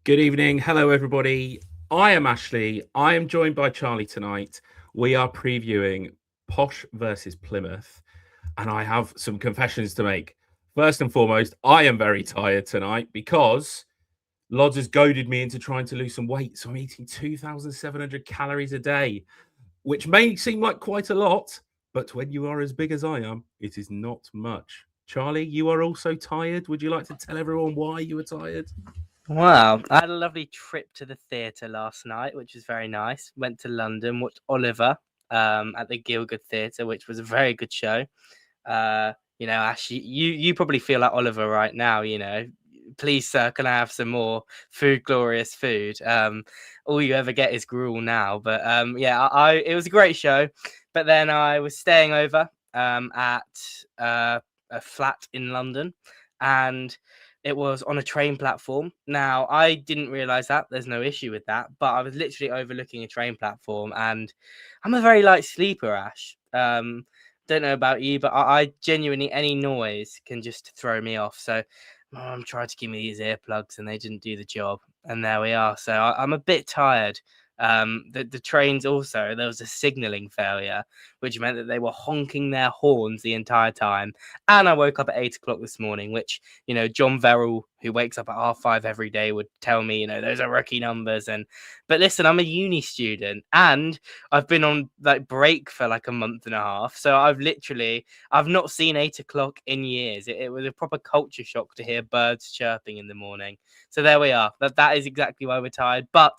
Good evening. Hello, everybody. I am Ashley. I am joined by Charlie tonight. We are previewing Posh versus Plymouth, and I have some confessions to make. First and foremost, I am very tired tonight because Lods has goaded me into trying to lose some weight. So I'm eating 2,700 calories a day, which may seem like quite a lot, but when you are as big as I am, it is not much. Charlie, you are also tired. Would you like to tell everyone why you were tired? Wow, I had a lovely trip to the theatre last night, which was very nice. Went to London, watched Oliver at the Gielgud Theatre, which was a very good show. Ash, you probably feel like Oliver right now. Please, sir, can I have some more food, glorious food? All you ever get is gruel now. But it was a great show. But then I was staying over at a flat in London, and it was on a train platform. Now, I didn't realise that. There's no issue with that. But I was literally overlooking a train platform, and I'm a very light sleeper, Ash. Don't know about you, but I genuinely, any noise can just throw me off. So my mum tried to give me these earplugs, and they didn't do the job. And there we are. So I'm a bit tired. The trains also, there was a signalling failure, which meant that they were honking their horns the entire time. And I woke up at 8 o'clock this morning, which, John Verrill, who wakes up at 5:30 every day, would tell me, those are rookie numbers. But listen, I'm a uni student and I've been on break for like a month and a half. So I've not seen 8 o'clock in years. It was a proper culture shock to hear birds chirping in the morning. So there we are. That is exactly why we're tired. But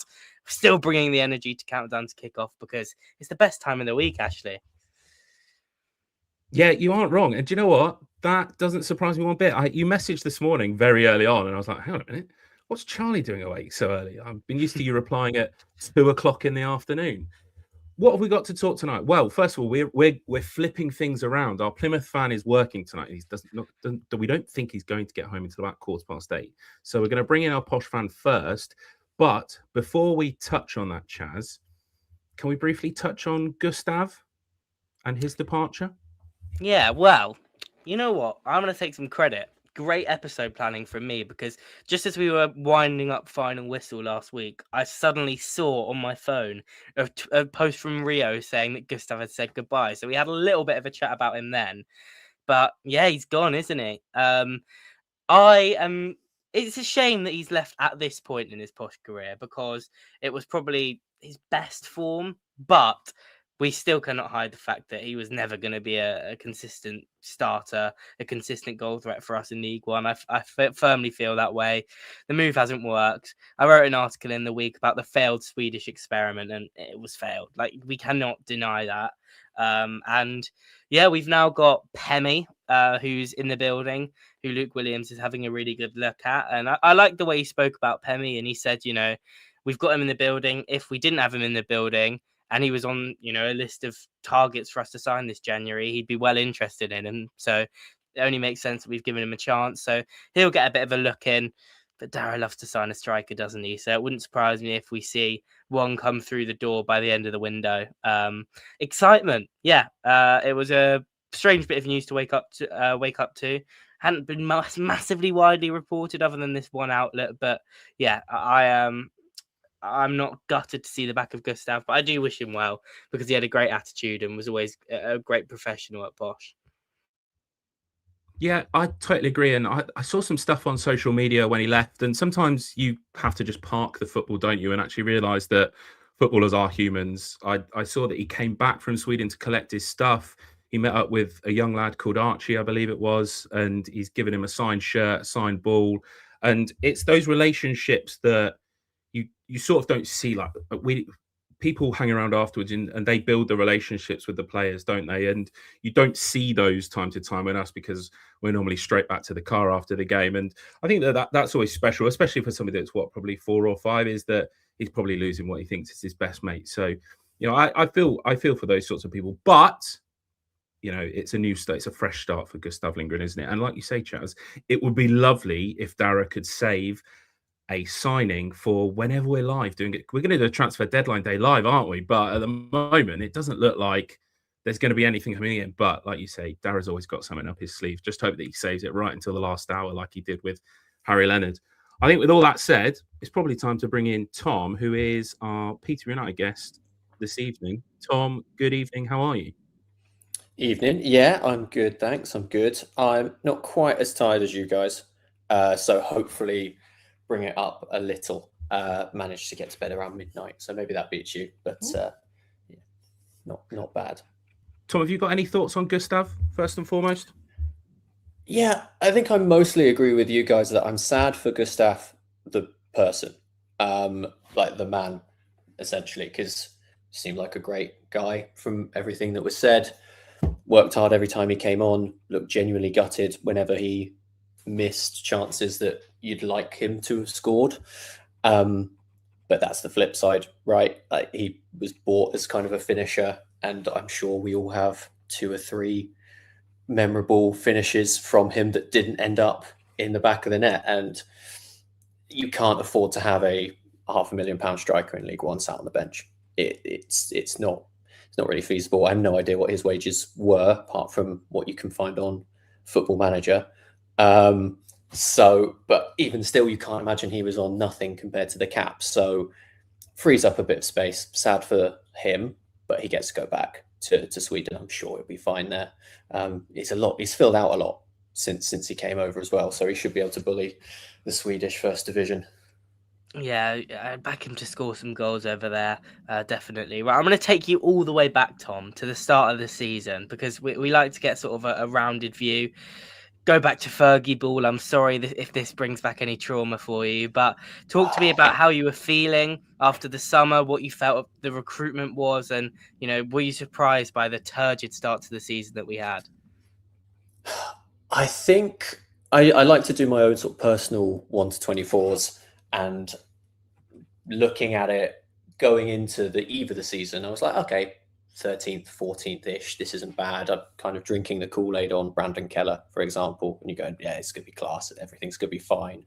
still bringing the energy to countdown to kickoff because it's the best time of the week, Ashley. Yeah, you aren't wrong. And do you know what? That doesn't surprise me one bit. You messaged this morning very early on, and I was like, hang on a minute. What's Charlie doing awake so early? I've been used to you replying at 2 o'clock in the afternoon. What have we got to talk tonight? Well, first of all, we're flipping things around. Our Plymouth fan is working tonight. We don't think he's going to get home until about 8:15. So we're going to bring in our Posh fan first. But before we touch on that, Chaz, can we briefly touch on Gustav and his departure? Yeah, well, you know what? I'm going to take some credit. Great episode planning from me because just as we were winding up final whistle last week, I suddenly saw on my phone a post from Rio saying that Gustav had said goodbye. So we had a little bit of a chat about him then. But yeah, he's gone, isn't he? It's a shame that he's left at this point in his Posh career because it was probably his best form, but we still cannot hide the fact that he was never going to be a consistent starter, a consistent goal threat for us in League One. I firmly feel that way. The move hasn't worked. I wrote an article in the week about the failed Swedish experiment, and it was failed. We cannot deny that. And yeah, we've now got Pemi, who's in the building, who Luke Williams is having a really good look at. And I like the way he spoke about Pemi, and he said, we've got him in the building. If we didn't have him in the building and he was on, a list of targets for us to sign this January, he'd be well interested in him. So it only makes sense that we've given him a chance. So he'll get a bit of a look in. But Darrow loves to sign a striker, doesn't he? So it wouldn't surprise me if we see one come through the door by the end of the window. Excitement. Yeah. It was a strange bit of news to wake up to. Hadn't been massively widely reported other than this one outlet. But yeah, I'm not gutted to see the back of Gustav, but I do wish him well because he had a great attitude and was always a great professional at Posh. Yeah, I totally agree. And I saw some stuff on social media when he left. And sometimes you have to just park the football, don't you? And actually realize that footballers are humans. I saw that he came back from Sweden to collect his stuff. He met up with a young lad called Archie, I believe it was, and he's given him a signed shirt, a signed ball. And it's those relationships that you sort of don't see. People hang around afterwards and they build the relationships with the players, don't they? And you don't see those time to time with us because we're normally straight back to the car after the game. And I think that's always special, especially for somebody that's probably 4 or 5, is that he's probably losing what he thinks is his best mate. So, I feel for those sorts of people, but it's a new start, it's a fresh start for Gustav Lindgren, isn't it? And like you say, Chaz, it would be lovely if Darragh could save a signing for whenever we're live doing it. We're going to do a transfer deadline day live, aren't we? But at the moment, it doesn't look like there's going to be anything coming in. But like you say, Darragh's always got something up his sleeve. Just hope that he saves it right until the last hour, like he did with Harry Leonard. I think with all that said, it's probably time to bring in Tom, who is our Peterborough United guest this evening. Tom, good evening. How are you? Evening. Yeah, I'm good, thanks. I'm good. I'm not quite as tired as you guys, so hopefully bring it up a little. Managed to get to bed around midnight, so maybe that beats you, but yeah, not bad. Tom, have you got any thoughts on Gustav, first and foremost? Yeah, I think I mostly agree with you guys that I'm sad for Gustav, the person, like the man, essentially, because he seemed like a great guy from everything that was said. Worked hard every time he came on, looked genuinely gutted whenever he missed chances that you'd like him to have scored. But that's the flip side, right? Like, he was bought as kind of a finisher, and I'm sure we all have 2 or 3 memorable finishes from him that didn't end up in the back of the net. And you can't afford to have a £500,000 striker in League One sat on the bench. It's not really feasible. I have no idea what his wages were, apart from what you can find on Football Manager. But even still, you can't imagine he was on nothing compared to the cap. So frees up a bit of space. Sad for him, but he gets to go back to Sweden. I'm sure he'll be fine there. He's filled out a lot since he came over as well. So he should be able to bully the Swedish First Division. Yeah, I'd back him to score some goals over there, definitely. Right, I'm going to take you all the way back, Tom, to the start of the season, because we like to get sort of a rounded view. Go back to Fergie Ball. I'm sorry if this brings back any trauma for you, but talk to me about how you were feeling after the summer, what you felt the recruitment was, and, were you surprised by the turgid start to the season that we had? I think I like to do my own sort of personal 1 to 24s, and looking at it going into the eve of the season, I was like, okay, 13th, 14th-ish, this isn't bad. I'm kind of drinking the Kool-Aid on Brandon Keller, for example, and you go, yeah, it's going to be class, everything's going to be fine.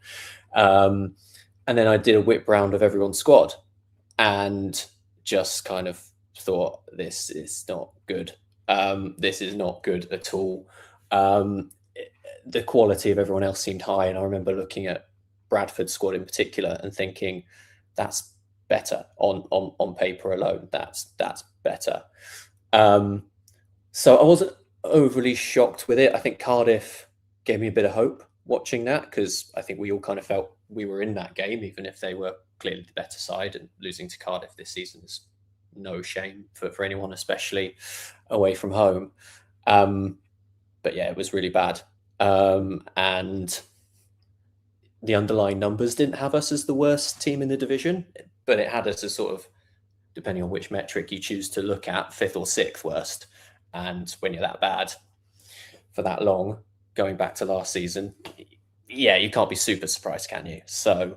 And then I did a whip round of everyone's squad and just kind of thought, this is not good. This is not good at all. The quality of everyone else seemed high, and I remember looking at Bradford's squad in particular and thinking, that's better on paper alone. That's better. So I wasn't overly shocked with it. I think Cardiff gave me a bit of hope watching that, because I think we all kind of felt we were in that game, even if they were clearly the better side, and losing to Cardiff this season is no shame for anyone, especially away from home. But yeah, it was really bad. And the underlying numbers didn't have us as the worst team in the division, but it had us as sort of, depending on which metric you choose to look at, 5th or 6th worst. And when you're that bad for that long, going back to last season, yeah, you can't be super surprised, can you? So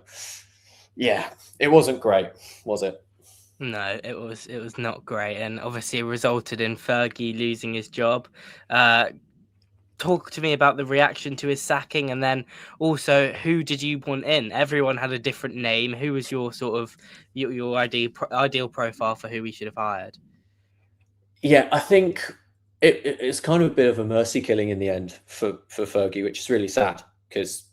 yeah, it wasn't great, was it? No, it was not great, and obviously it resulted in Fergie losing his job. Talk to me about the reaction to his sacking, and then also, who did you want in? Everyone had a different name. Who was your sort of your ideal profile for who we should have hired? Yeah, I think it's kind of a bit of a mercy killing in the end for Fergie, which is really sad, because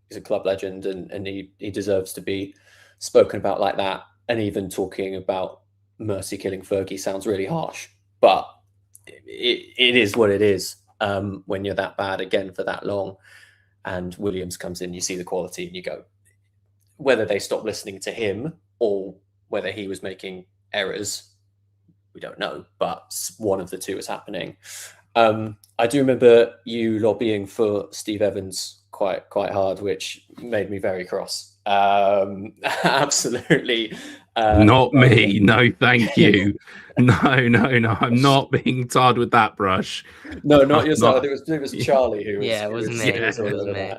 he's a club legend and he deserves to be spoken about like that. And even talking about mercy killing Fergie sounds really harsh, but it is what it is. When you're that bad again for that long, and Williams comes in, you see the quality and you go, whether they stopped listening to him or whether he was making errors, we don't know, but one of the two is happening. I do remember you lobbying for Steve Evans quite hard, which made me very cross. Absolutely. Not me. No, thank you. No. I'm not being tarred with that brush. No, not yourself. It was Charlie who was. Yeah, it was me. It was me.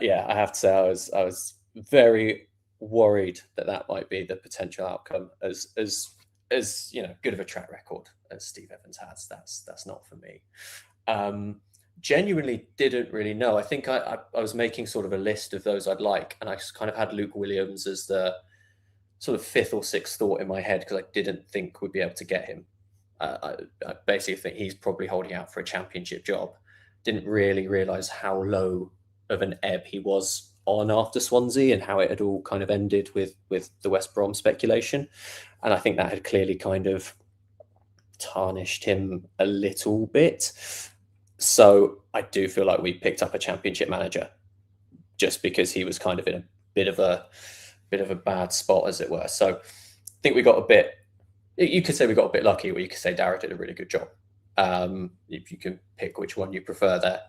Yeah, I have to say, I was very worried that might be the potential outcome. As good of a track record as Steve Evans has, that's not for me. Genuinely didn't really know. I think I was making sort of a list of those I'd like, and I just kind of had Luke Williams as the sort of 5th or 6th thought in my head, because I didn't think we'd be able to get him. I basically think he's probably holding out for a championship job. Didn't really realise how low of an ebb he was on after Swansea and how it had all kind of ended with the West Brom speculation. And I think that had clearly kind of tarnished him a little bit. So I do feel like we picked up a Championship manager just because he was kind of in a bit of a bad spot, as it were. So I think we got a bit, you could say we got a bit lucky, or you could say Darragh did a really good job. If you can pick which one you prefer there.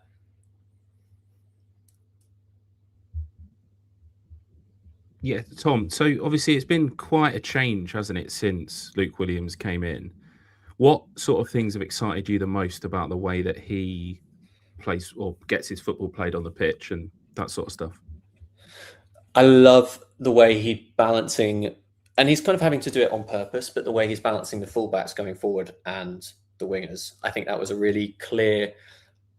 Yeah, Tom. So obviously it's been quite a change, hasn't it, since Luke Williams came in? What sort of things have excited you the most about the way that he plays or gets his football played on the pitch and that sort of stuff? I love the way he's balancing, and he's kind of having to do it on purpose, but the way he's balancing the fullbacks going forward and the wingers. I think that was a really clear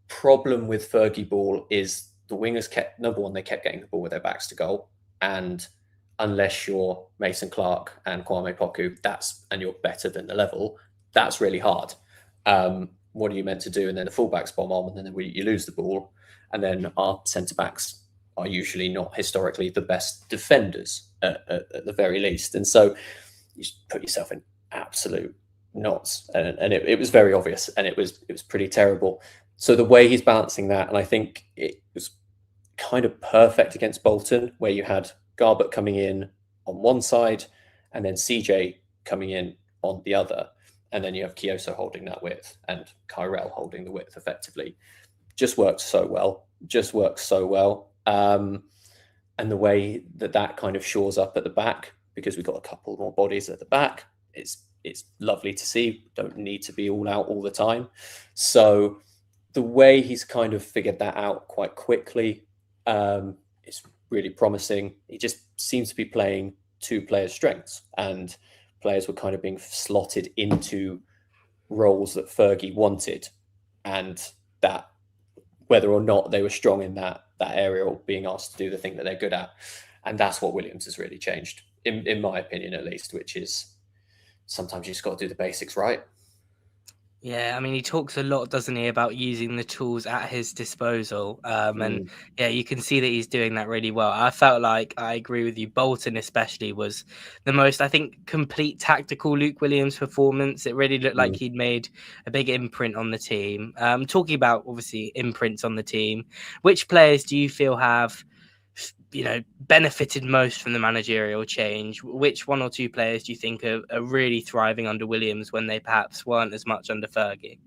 problem with Fergie ball is the wingers kept, number one, they kept getting the ball with their backs to goal. And unless you're Mason Clark and Kwame Poku, and you're better than the level, that's really hard. What are you meant to do? And then the fullbacks bomb on, and then you lose the ball. And then our centre-backs are usually not historically the best defenders at the very least. And so you just put yourself in absolute knots. And it was very obvious, and it was pretty terrible. So the way he's balancing that, and I think it was kind of perfect against Bolton, where you had Garbutt coming in on one side and then CJ coming in on the other. And then you have Kioso holding that width and Kyrell holding the width effectively. Just works so well. And the way that kind of shores up at the back, because we've got a couple more bodies at the back, it's lovely to see. Don't need to be all out all the time. So the way he's kind of figured that out quite quickly, it's really promising. He just seems to be playing two players' strengths, and players were kind of being slotted into roles that Fergie wanted, and that whether or not they were strong in that area or being asked to do the thing that they're good at. And that's what Williams has really changed, in my opinion at least, which is sometimes you just got to do the basics right. Yeah, I mean, he talks a lot, doesn't he, about using the tools at his disposal. And yeah, you can see that he's doing that really well. I felt like, I agree with you, Bolton especially was the most, I think, complete tactical Luke Williams performance. It really looked like he'd made a big imprint on the team. Talking about, obviously, imprints on the team, which players do you feel have, benefited most from the managerial change? Which one or two players do you think are really thriving under Williams when they perhaps weren't as much under Fergie?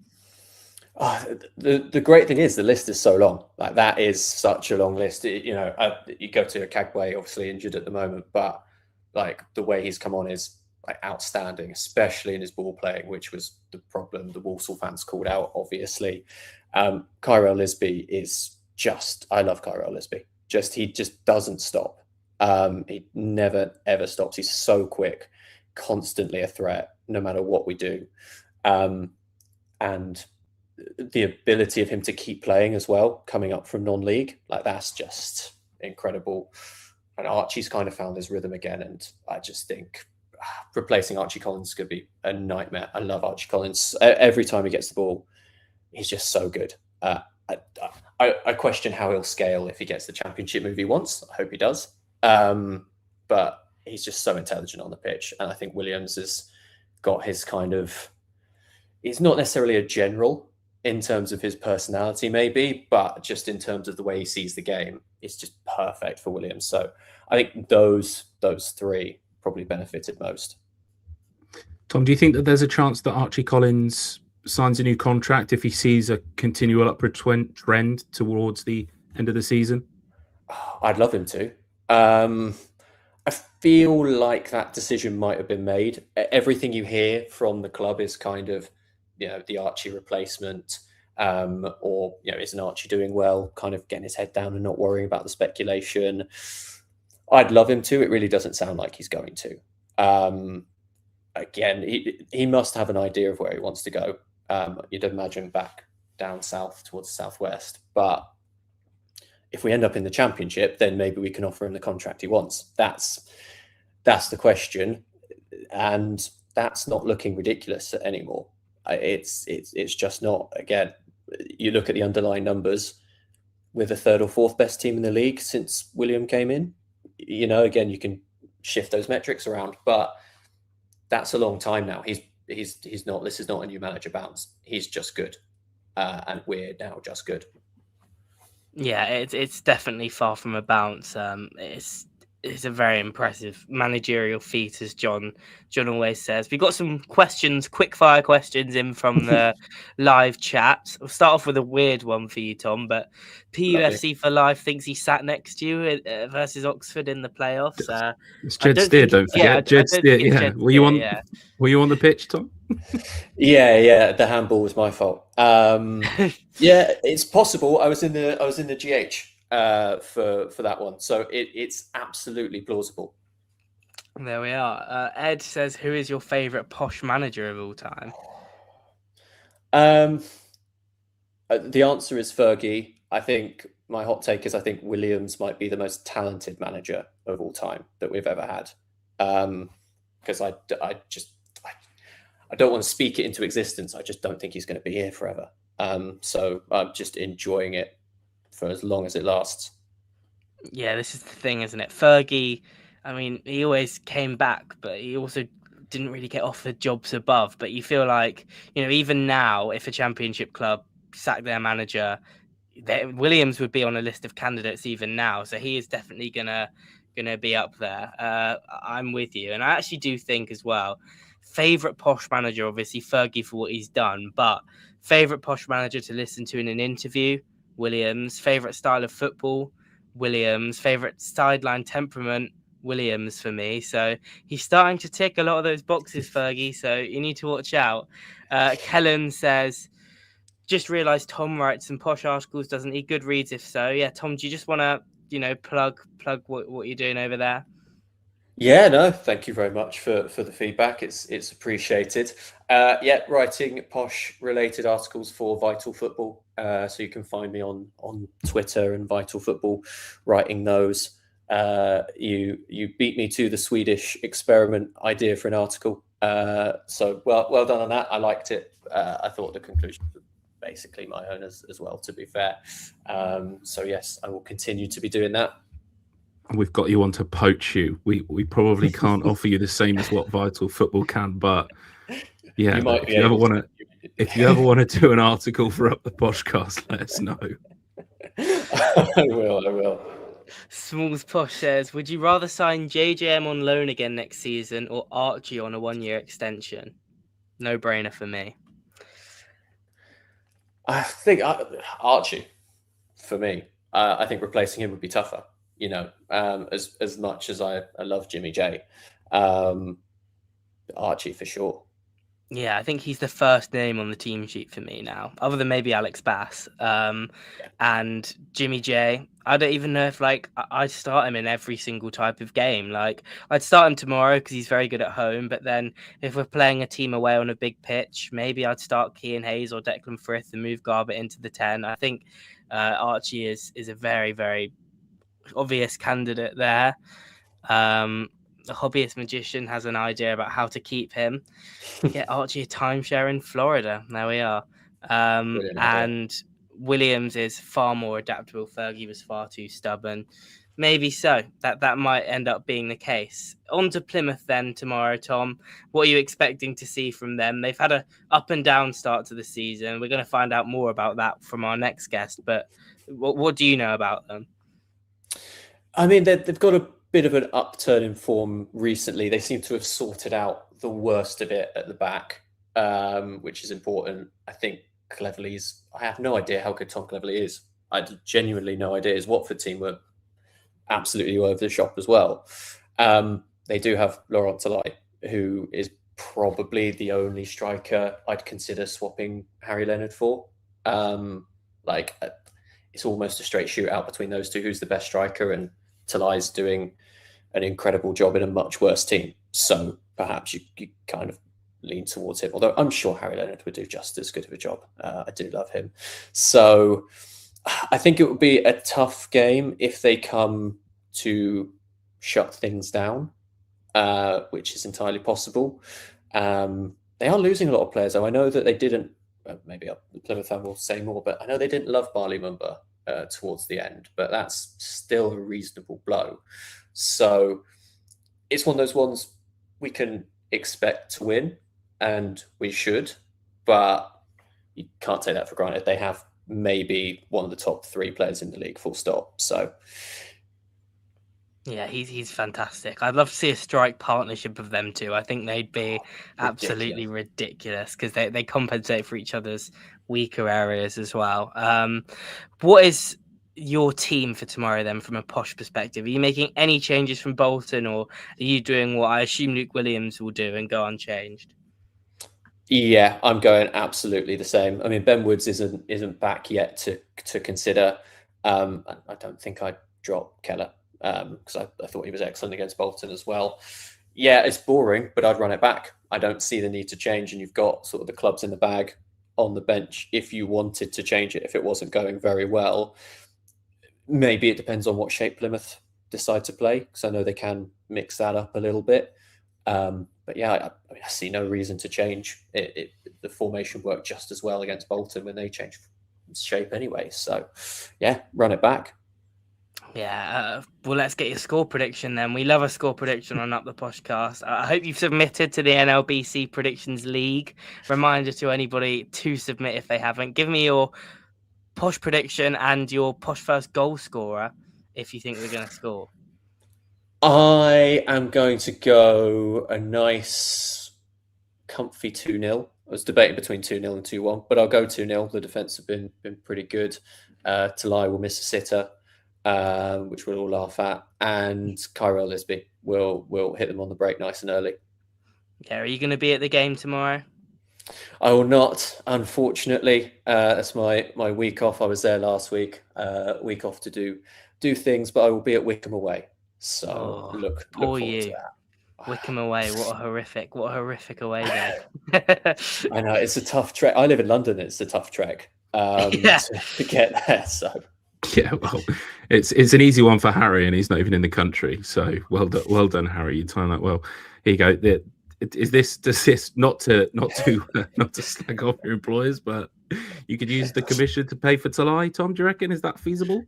The great thing is the list is so long. Like, that is such a long list. You go to Kagwe, obviously injured at the moment, but like the way he's come on is like outstanding, especially in his ball playing, which was the problem the Walsall fans called out, obviously. Kyrell Lisby is just, I love Kyrell Lisby. He just doesn't stop. He never, ever stops. He's so quick, constantly a threat, no matter what we do. And the ability of him to keep playing as well, coming up from non-league, like that's just incredible. And Archie's kind of found his rhythm again. And I just think replacing Archie Collins could be a nightmare. I love Archie Collins. Every time he gets the ball, he's just so good. I question how he'll scale if he gets the Championship move he wants. I hope he does. But he's just so intelligent on the pitch. And I think Williams has got his kind of... He's not necessarily a general in terms of his personality, maybe, but just in terms of the way he sees the game, it's just perfect for Williams. So I think those three probably benefited most. Tom, do you think that there's a chance that Archie Collins signs a new contract if he sees a continual upward trend towards the end of the season? I'd love him to. I feel like that decision might have been made. Everything you hear from the club is kind of, the Archie replacement, or, isn't Archie doing well, kind of getting his head down and not worrying about the speculation. I'd love him to. It really doesn't sound like he's going to. Again, he must have an idea of where he wants to go. You'd imagine back down south towards the southwest. But if we end up in the Championship, then maybe we can offer him the contract he wants. That's the question. And that's not looking ridiculous anymore. It's just not. Again, you look at the underlying numbers, we're the third or fourth best team in the league since William came in. You know, again, you can shift those metrics around, but that's a long time now. He's not. This is not a new manager bounce. He's just good, and we're now just good. Yeah, it's definitely far from a bounce. It's a very impressive managerial feat, as John always says. We've got some questions, quick fire questions in from the live chat. We'll start off with a weird one for you, Tom. But PUFC for life thinks he sat next to you versus Oxford in the playoffs. It's Jed Steer, don't forget. Jed Steer, yeah. Were you on the pitch, Tom? Yeah. The handball was my fault. Yeah, it's possible. I was in the GH. For that one, so it's absolutely plausible. There we are. Ed says, "Who is your favourite Posh manager of all time?" The answer is Fergie. I think my hot take is I think Williams might be the most talented manager of all time that we've ever had. Because I don't want to speak it into existence. I just don't think he's going to be here forever. So I'm just enjoying it for as long as it lasts. Yeah, this is the thing, isn't it? Fergie, I mean, he always came back, but he also didn't really get offered jobs above. But you feel like, you know, even now, if a championship club sacked their manager, Williams would be on a list of candidates even now. So he is definitely gonna be up there. I'm with you, and I actually do think as well. Favorite Posh manager, obviously Fergie for what he's done, but favorite Posh manager to listen to in an interview, Williams. Favorite style of football, Williams. Favorite sideline temperament, Williams for me. So he's starting to tick a lot of those boxes, Fergie. So you need to watch out. Kellen says, just realised Tom writes some Posh articles, doesn't he? Good reads if so. Yeah, Tom, do you just want to, plug what you're doing over there? Yeah, no, thank you very much for the feedback. It's appreciated. Writing Posh related articles for Vital Football. So you can find me on Twitter and Vital Football writing those. You beat me to the Swedish experiment idea for an article. So well done on that. I liked it. I thought the conclusion was basically my own as well, to be fair. So yes, I will continue to be doing that. We've got you on to poach you. We probably can't offer you the same as what Vital Football can, but yeah, if you ever want to do an article for Up the Poshcast, let us know. I will. Smalls Posh says, would you rather sign JJM on loan again next season or Archie on a 1-year extension? No brainer for me. I think Archie, for me. I think replacing him would be tougher. You know, as much as I love Jimmy J, Archie for sure. Yeah, I think he's the first name on the team sheet for me now, other than maybe Alex Bass. And Jimmy J, I don't even know if I'd start him in every single type of game. Like I'd start him tomorrow because he's very good at home. But then if we're playing a team away on a big pitch, maybe I'd start Kean Hayes or Declan Frith and move Garbutt into the 10. I think Archie is a very, very obvious candidate there. The hobbyist magician has an idea about how to keep him. Get Archie a timeshare in Florida. There we are. And Williams is far more adaptable. Fergie was far too stubborn. Maybe so. That might end up being the case. On to Plymouth then tomorrow, Tom. What are you expecting to see from them? They've had a up and down start to the season. We're going to find out more about that from our next guest. But what do you know about them? I mean, they've got a bit of an upturn in form recently. They seem to have sorted out the worst of it at the back, which is important. I think Cleverley's... I have no idea how good Tom Cleverley is. I genuinely no idea. His Watford team were absolutely all over the shop as well. They do have Laurent Talay, who is probably the only striker I'd consider swapping Harry Leonard for. It's almost a straight shootout between those two. Who's the best striker? And Talay's doing an incredible job in a much worse team. So perhaps you kind of lean towards him. Although I'm sure Harry Leonard would do just as good of a job. I do love him. So I think it would be a tough game if they come to shut things down, which is entirely possible. They are losing a lot of players, though. I know that they didn't, maybe the Plymouth fan will say more, but I know they didn't love Barley Mumba towards the end, but that's still a reasonable blow. So it's one of those ones we can expect to win, and we should, but you can't take that for granted. They have maybe one of the top 3 players in the league, full stop. So yeah, he's fantastic. I'd love to see a strike partnership of them two. I think they'd be absolutely ridiculous because they compensate for each other's weaker areas as well. What is your team for tomorrow then, from a Posh perspective? Are you making any changes from Bolton, or are you doing what I assume Luke Williams will do and go unchanged? Yeah, I'm going absolutely the same. I mean, Ben Woods isn't back yet to consider. I don't think I'd drop Keller because I thought he was excellent against Bolton as well. Yeah, it's boring, but I'd run it back. I don't see the need to change, and you've got sort of the clubs in the bag on the bench if you wanted to change it if it wasn't going very well. Maybe it depends on what shape Plymouth decide to play, because I know they can mix that up a little bit. But yeah, I see no reason to change. The formation worked just as well against Bolton when they changed shape anyway. So yeah, run it back. Yeah, well, let's get your score prediction then. We love a score prediction on Up the Poshcast. I hope you've submitted to the NLBC Predictions League. Reminder to anybody to submit if they haven't. Give me your Posh prediction and your Posh first goal scorer if you think we're going to score. I am going to go a nice, comfy 2-0. I was debating between 2-0 and 2-1, but I'll go 2-0. The defence have been pretty good. Talai will miss a sitter, which we'll all laugh at, and Kyrell Lisby will hit them on the break nice and early. Yeah, are you going to be at the game tomorrow? I will not, unfortunately. That's my week off. I was there last week. Week off to do things, but I will be at Wickham away. So look forward to that. Wickham away. What a horrific away day. I know, it's a tough trek. I live in London. It's a tough trek to get there. So yeah, well, it's an easy one for Harry, and he's not even in the country. So well done, Harry. You timed that well. Here you go. Does this not to slag off your employers, but you could use the commission to pay for Talai, Tom? Do you reckon? Is that feasible?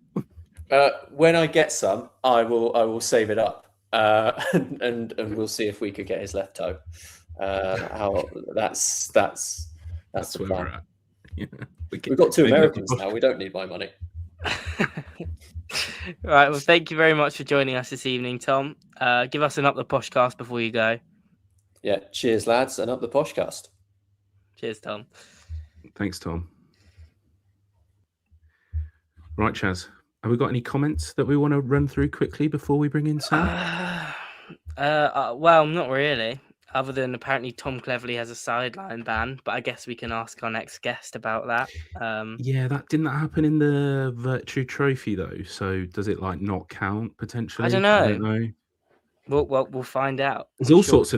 When I get some, I will save it up, and we'll see if we could get his left toe. That's the where plan. we're at. Yeah, We've got 2 Americans now. We don't need my money. Right. Well, thank you very much for joining us this evening, Tom. Give us an Up the Poshcast before you go. Yeah. Cheers, lads, and Up the Poshcast. Cheers, Tom. Thanks, Tom. Right, Chaz. Have we got any comments that we want to run through quickly before we bring in Sam? Well, not really. Other than apparently Tom Cleverley has a sideline ban, but I guess we can ask our next guest about that. Yeah, didn't that happen in the Virtue Trophy though? So does it not count potentially? I don't know. We'll find out. There's all sorts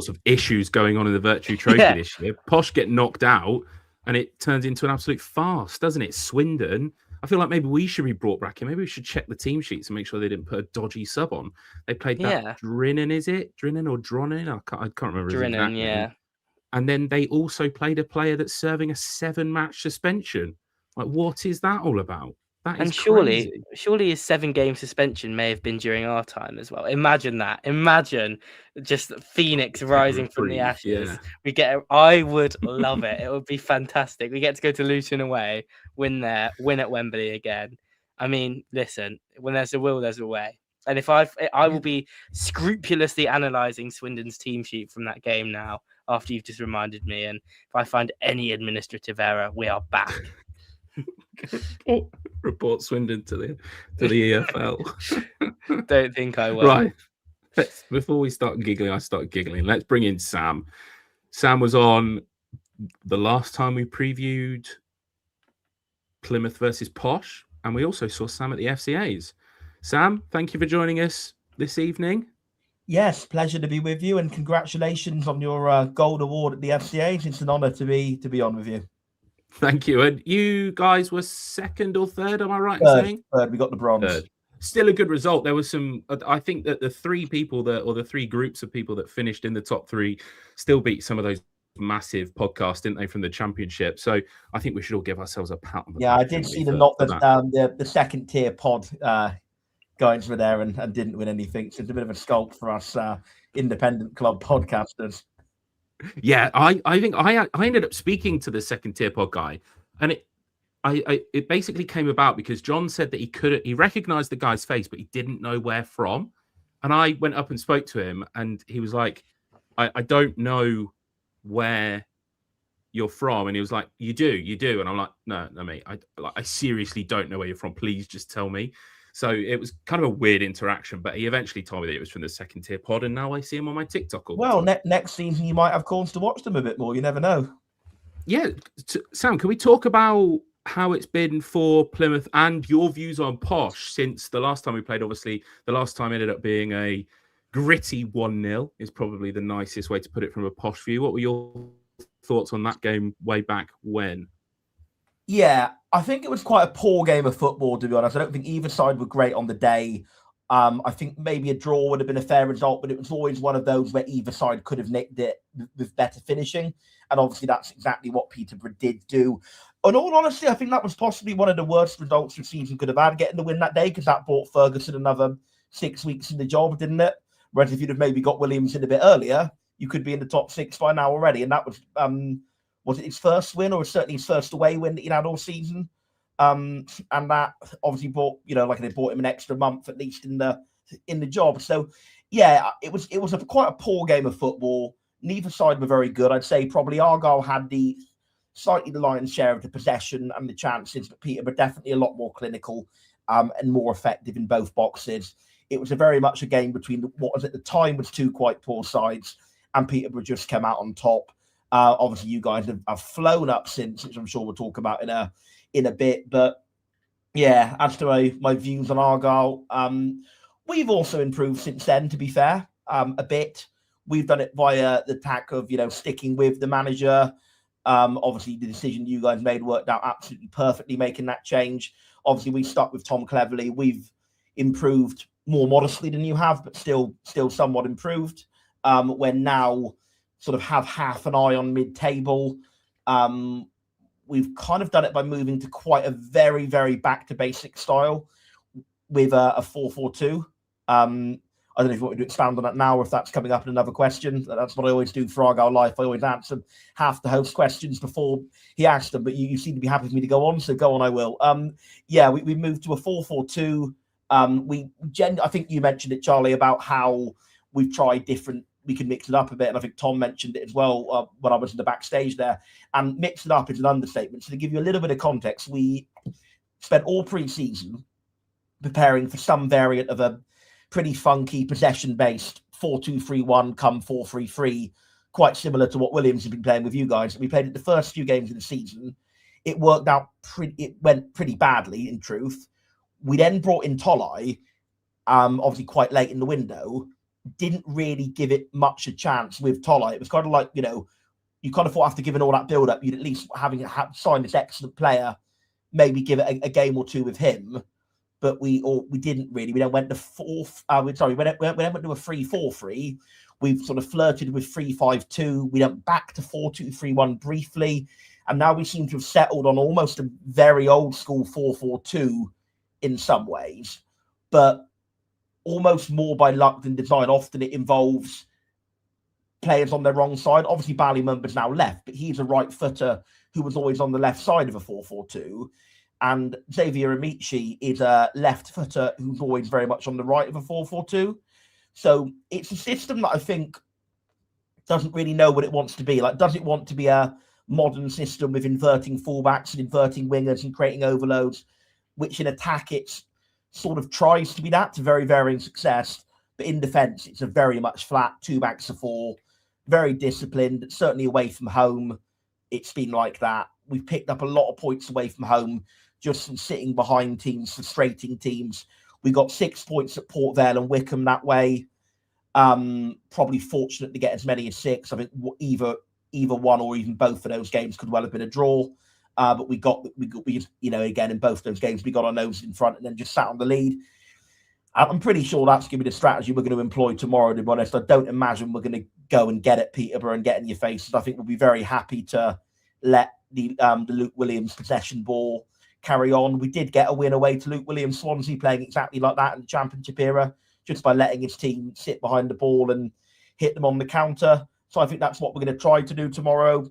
of issues going on in the Virtue Trophy this year. Posh get knocked out, and it turns into an absolute farce, doesn't it? Swindon. I feel like maybe we should be brought back in. Maybe we should check the team sheets and make sure they didn't put a dodgy sub on. They played that Drinnen, is it? Drinnen or Dronnen? I can't remember. Drinnen, yeah. And then they also played a player that's serving a 7-match suspension. What is that all about? That is crazy. Surely his 7-game suspension may have been during our time as well. Imagine that. Imagine just Phoenix rising from the ashes. Yeah. I would love it. It would be fantastic. We get to go to Luton away, win there, win at Wembley again. I mean, listen, when there's a will, there's a way. And if I will be scrupulously analysing Swindon's team sheet from that game now, after you've just reminded me. And if I find any administrative error, we are back. Report Swindon to the EFL. Don't think I will. Right. Before we start giggling, I start giggling. Let's bring in Sam. Sam was on the last time we previewed Plymouth versus Posh, and we also saw Sam at the FCAs. Sam, thank you for joining us this evening. Yes, pleasure to be with you, and congratulations on your gold award at the FCAs. It's an honour to be on with you. Thank you. And you guys were 2nd or 3rd, am I right in saying? Third, we got the bronze. Third. Still a good result. There was some, I think that the 3 people the 3 groups of people that finished in the top 3 still beat some of those massive podcast, didn't they, from the Championship? So I think we should all give ourselves a pat on the Yeah, back. I did see them knock the second tier pod going through there and didn't win anything. So it's a bit of a sculpt for us independent club podcasters. Yeah, I think I ended up speaking to the second tier pod guy, and it basically came about because John said that he recognized the guy's face, but he didn't know where from. And I went up and spoke to him, and he was like, I don't know where you're from. And he was like, you do. And I'm like, no, mate, I seriously don't know where you're from. Please just tell me. So it was kind of a weird interaction, but he eventually told me that it was from the second tier pod, and now I see him on my TikTok all the time. Next season you might have cause to watch them a bit more. You never know. Yeah, Sam, can we talk about how it's been for Plymouth and your views on Posh since the last time we played? Obviously, the last time ended up being a gritty 1-0 is probably the nicest way to put it from a Posh view. What were your thoughts on that game way back when? Yeah, I think it was quite a poor game of football, to be honest. I don't think either side were great on the day. I think maybe a draw would have been a fair result, but it was always one of those where either side could have nicked it with better finishing. And obviously that's exactly what Peterborough did do. In all honesty, I think that was possibly one of the worst results the season could have had, getting the win that day, because that brought Ferguson another 6 weeks in the job, didn't it? Whereas if you'd have maybe got Williams in a bit earlier, you could be in the top 6 by now already. And that was it his first win, or certainly his first away win that he'd had all season? And that obviously brought, they bought him an extra month at least in the job. So yeah, it was quite a poor game of football. Neither side were very good. I'd say probably Argyle had the lion's share of the possession and the chances, but Peterborough definitely a lot more clinical and more effective in both boxes. It was very much a game between what was at the time was two quite poor sides, and Peterborough just came out on top. Obviously, you guys have flown up since, which I'm sure we'll talk about in a bit. But yeah, as to my views on Argyle, we've also improved since then, to be fair, a bit. We've done it via the tack of, sticking with the manager. Obviously, the decision you guys made worked out absolutely perfectly, making that change. Obviously, we stuck with Tom Cleverley. We've improved more modestly than you have, but still somewhat improved. We're now sort of have half an eye on mid-table. We've kind of done it by moving to quite a very, very back-to-basic style with a 4-4-2. I don't know if you want me to expand on that now or if that's coming up in another question. That's what I always do for Argyle Life. I always answer half the host questions before he asks them, but you seem to be happy for me to go on, so go on, I will. We moved to a 4-4-2. I think you mentioned it, Charlie, about how we've tried different, we can mix it up a bit, and I think Tom mentioned it as well when I was in the backstage there. And mix it up is an understatement. So to give you a little bit of context, we spent all pre-season preparing for some variant of a pretty funky possession-based 4-2-3-1 come 4-3-3, quite similar to what Williams has been playing with you guys. We played it the first few games of the season. It worked out it went pretty badly, in truth. We then brought in Tolai, obviously quite late in the window. Didn't really give it much a chance with Tolai. It was kind of like, you kind of thought after giving all that build-up, you'd at least signed this excellent player, maybe give it a game or two with him. But we didn't really. We then went to we went to a 3-4-3. We've sort of flirted with 3-5-2. We went back to 4-2-3-1 briefly, and now we seem to have settled on almost a very old school 4-4-2 in some ways, but almost more by luck than design. Often it involves players on their wrong side. Obviously, Ballymumba's now left, but he's a right footer who was always on the left side of a 4-4-2. And Xavier Amici is a left footer who's always very much on the right of a 4-4-2. So it's a system that I think doesn't really know what it wants to be. Like, does it want to be a modern system with inverting fullbacks and inverting wingers and creating overloads, which in attack it's sort of tries to be that to very varying success. But in defence, it's a very much flat 2 backs to 4, very disciplined, certainly away from home. It's been like that. We've picked up a lot of points away from home just from sitting behind teams, frustrating teams. We got 6 points at Port Vale and Wickham that way. Probably fortunate to get as many as 6. I think either one or even both of those games could well have been a draw. But we again, in both those games, we got our noses in front and then just sat on the lead. I'm pretty sure that's going to be the strategy we're going to employ tomorrow, to be honest. I don't imagine we're going to go and get at Peterborough and get in your faces. I think we'll be very happy to let the Luke Williams possession ball carry on. We did get a win away to Luke Williams Swansea, playing exactly like that in the Championship era, just by letting his team sit behind the ball and hit them on the counter. So I think that's what we're going to try to do tomorrow.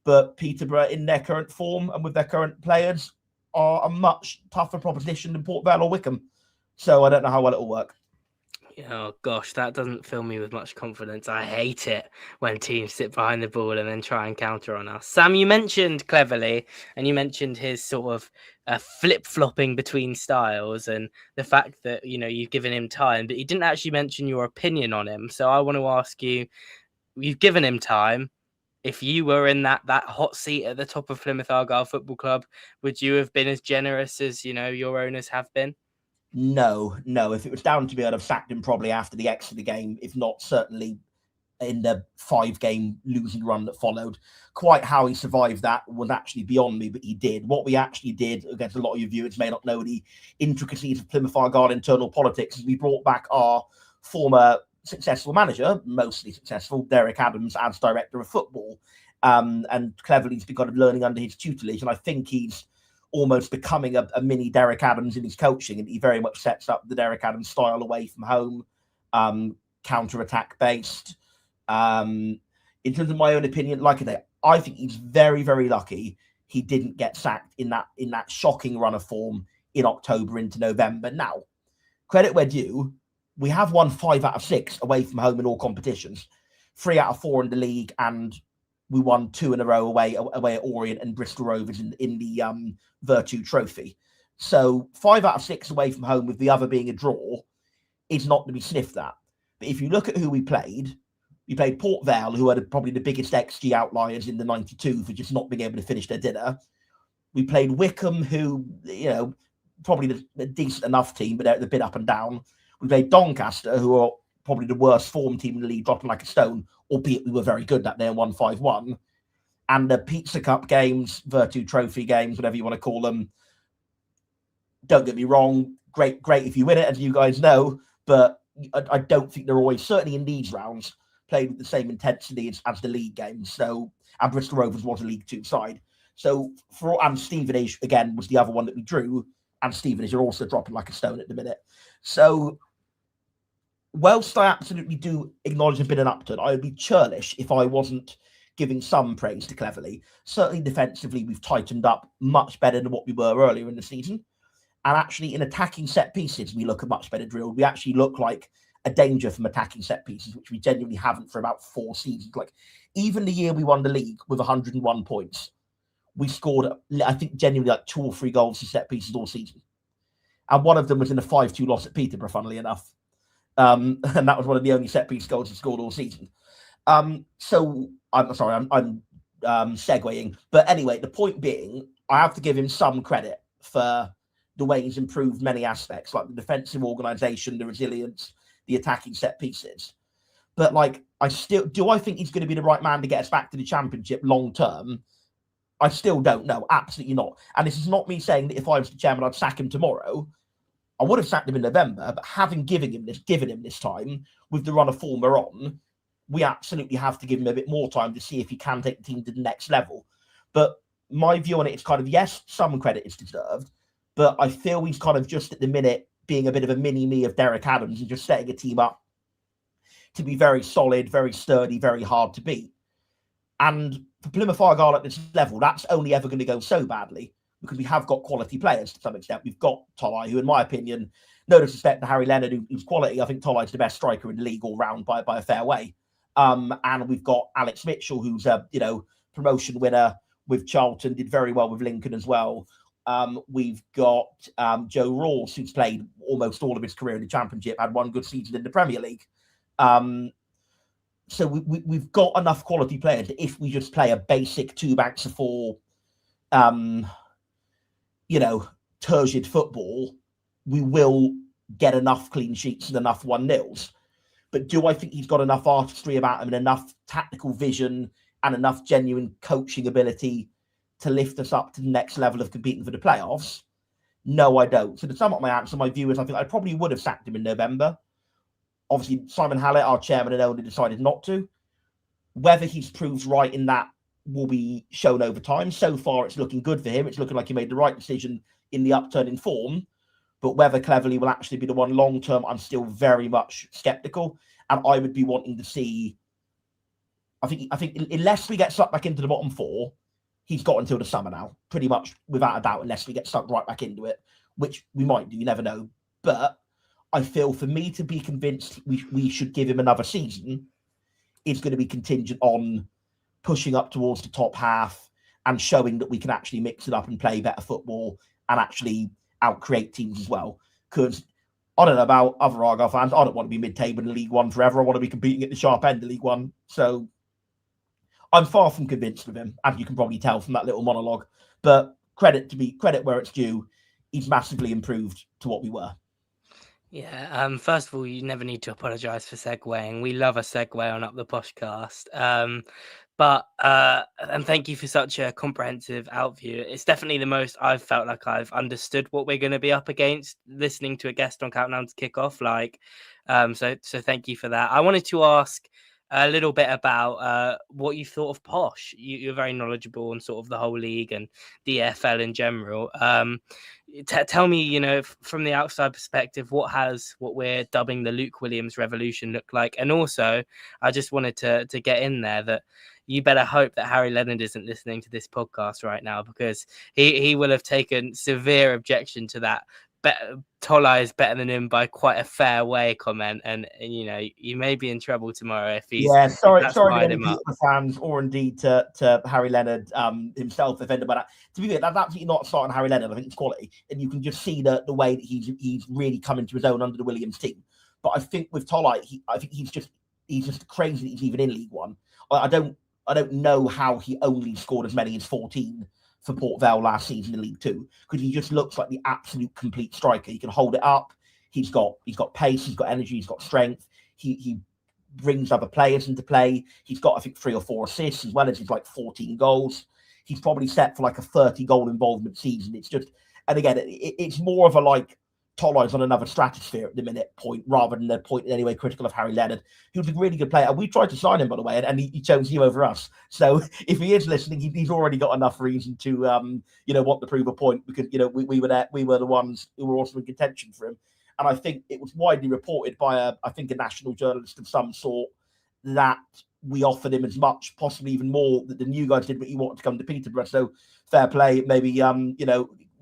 But Peterborough, in their current form and with their current players, are a much tougher proposition than Port Vale or Wickham. So I don't know how well it'll work. Oh gosh, that doesn't fill me with much confidence. I hate it when teams sit behind the ball and then try and counter on us. Sam, you mentioned Cleverly, and you mentioned his sort of flip-flopping between styles and the fact that, you know, you've given him time, but you didn't actually mention your opinion on him. So I want to ask you, you've given him time. If you were in that hot seat at the top of Plymouth Argyle Football Club, would you have been as generous as, you know, your owners have been? No. If it was down to me, I'd have sacked him probably after the Exeter game, if not certainly in the 5-game losing run that followed. Quite how he survived that was actually beyond me, but he did. What we actually did, against a lot of your viewers may not know the intricacies of Plymouth Argyle internal politics, is we brought back our former successful manager, mostly successful, Derek Adams, as director of football. And Cleverly's been kind of learning under his tutelage. And I think he's almost becoming a mini Derek Adams in his coaching. And he very much sets up the Derek Adams style away from home, counter-attack based. In terms of my own opinion, like I say, I think he's very, very lucky he didn't get sacked in that shocking run of form in October into November. Now, credit where due, we have won 5 out of 6 away from home in all competitions, 3 out of 4 in the league, and we won 2 in a row away at Orient and Bristol Rovers in the Virtue Trophy. So 5 out of 6 away from home, with the other being a draw, is not to be sniffed at. But if you look at who we played Port Vale, who had probably the biggest XG outliers in the 92 for just not being able to finish their dinner. We played Wickham, who, you know, probably a decent enough team, but they're a bit up and down. We played Doncaster, who are probably the worst form team in the league, dropping like a stone, albeit we were very good that day and won 5-1. And the Pizza Cup games, Virtue Trophy games, whatever you want to call them, don't get me wrong, great if you win it, as you guys know, but I don't think they're always, certainly in these rounds, played with the same intensity as the league games. So, and Bristol Rovers was a League 2 side. So, and Stevenage, again, was the other one that we drew, and Stevenage are also dropping like a stone at the minute. So, whilst I absolutely do acknowledge a bit of an upturn, I would be churlish if I wasn't giving some praise to Cleverly. Certainly defensively, we've tightened up much better than what we were earlier in the season. And actually, in attacking set pieces, we look a much better drilled. We actually look like a danger from attacking set pieces, which we genuinely haven't for about 4 seasons. Like, even the year we won the league with 101 points, we scored, I think, genuinely like 2 or 3 goals to set pieces all season. And one of them was in a 5-2 loss at Peterborough, funnily enough. And that was one of the only set piece goals we scored all season. So I'm sorry, I'm segueing. But anyway, the point being, I have to give him some credit for the way he's improved many aspects, like the defensive organisation, the resilience, the attacking set pieces. But like, I think he's going to be the right man to get us back to the Championship long term? I still don't know. Absolutely not. And this is not me saying that if I was the chairman, I'd sack him tomorrow. I would have sacked him in November, but having given him this time with the run of form we're on, we absolutely have to give him a bit more time to see if he can take the team to the next level. But my view on it is kind of, yes, some credit is deserved, but I feel he's kind of just at the minute being a bit of a mini-me of Derek Adams and just setting a team up to be very solid, very sturdy, very hard to beat. And for Plymouth Argyle at this level, that's only ever going to go so badly, because we have got quality players to some extent. We've got Tolai, who, in my opinion, no disrespect to Harry Leonard, who's quality, I think Tolai's the best striker in the league all round by a fair way. And we've got Alex Mitchell, who's a promotion winner with Charlton, did very well with Lincoln as well. We've got Joe Rawls, who's played almost all of his career in the Championship, had 1 good season in the Premier League. So we've got enough quality players that if we just play a basic 2 backs of 4, turgid football, we will get enough clean sheets and enough 1-0s. But do I think he's got enough artistry about him and enough tactical vision and enough genuine coaching ability to lift us up to the next level of competing for the playoffs? No, I don't. So to sum up my answer, my view is I think I probably would have sacked him in November. Obviously, Simon Hallett, our chairman and owner, decided not to. Whether he's proved right in that will be shown over time. So far, it's looking good for him. It's looking like he made the right decision in the upturn in form. But whether Cleverley will actually be the one long term, I'm still very much sceptical. And I would be wanting to see. I think unless we get sucked back into the bottom four, he's got until the summer now, pretty much without a doubt, unless we get sucked right back into it, which we might do. You never know. But I feel for me to be convinced we should give him another season is going to be contingent on pushing up towards the top half and showing that we can actually mix it up and play better football and actually out-create teams as well. Because I don't know about other Argyle fans, I don't want to be mid-table in League One forever. I want to be competing at the sharp end of League One. So I'm far from convinced with him, as you can probably tell from that little monologue. But credit where it's due, he's massively improved to what we were. Yeah, first of all, you never need to apologise for segueing. We love a segue on Up the Poshcast. And thank you for such a comprehensive outview. It's definitely the most I've felt like I've understood what we're going to be up against listening to a guest on Countdown to Kickoff. So thank you for that. I wanted to ask a little bit about what you thought of Posh. You're very knowledgeable on sort of the whole league and the EFL in general. Tell me, from the outside perspective, what we're dubbing the Luke Williams revolution look like? And also, I just wanted to get in there that you better hope that Harry Leonard isn't listening to this podcast right now, because he will have taken severe objection to that. Tola is better than him by quite a fair way comment, and you may be in trouble tomorrow if he's sorry to any Peterborough fans or indeed to Harry Leonard himself offended by that. To be fair, that's absolutely not starting Harry Leonard. I think it's quality, and you can just see the way that he's really come into his own under the Williams team. But I think with Tola, I think he's just crazy that he's even in League One. I don't know how he only scored as many as 14 for Port Vale last season in League Two, because he just looks like the absolute complete striker. He can hold it up. He's got pace. He's got energy. He's got strength. He brings other players into play. He's got, I think, 3 or 4 assists, as well as he's 14 goals. He's probably set for a 30 goal involvement season. It's just, and again, it's more of a Tolo's on another stratosphere at the minute point, rather than a point in any way critical of Harry Leonard, who's a really good player. And we tried to sign him, by the way, and he chose you over us. So if he is listening, he's already got enough reason to, want to prove a point, because, we were there, we were the ones who were also in contention for him. And I think it was widely reported by a national journalist of some sort that we offered him as much, possibly even more, than you guys did, but he wanted to come to Peterborough. So fair play. Maybe,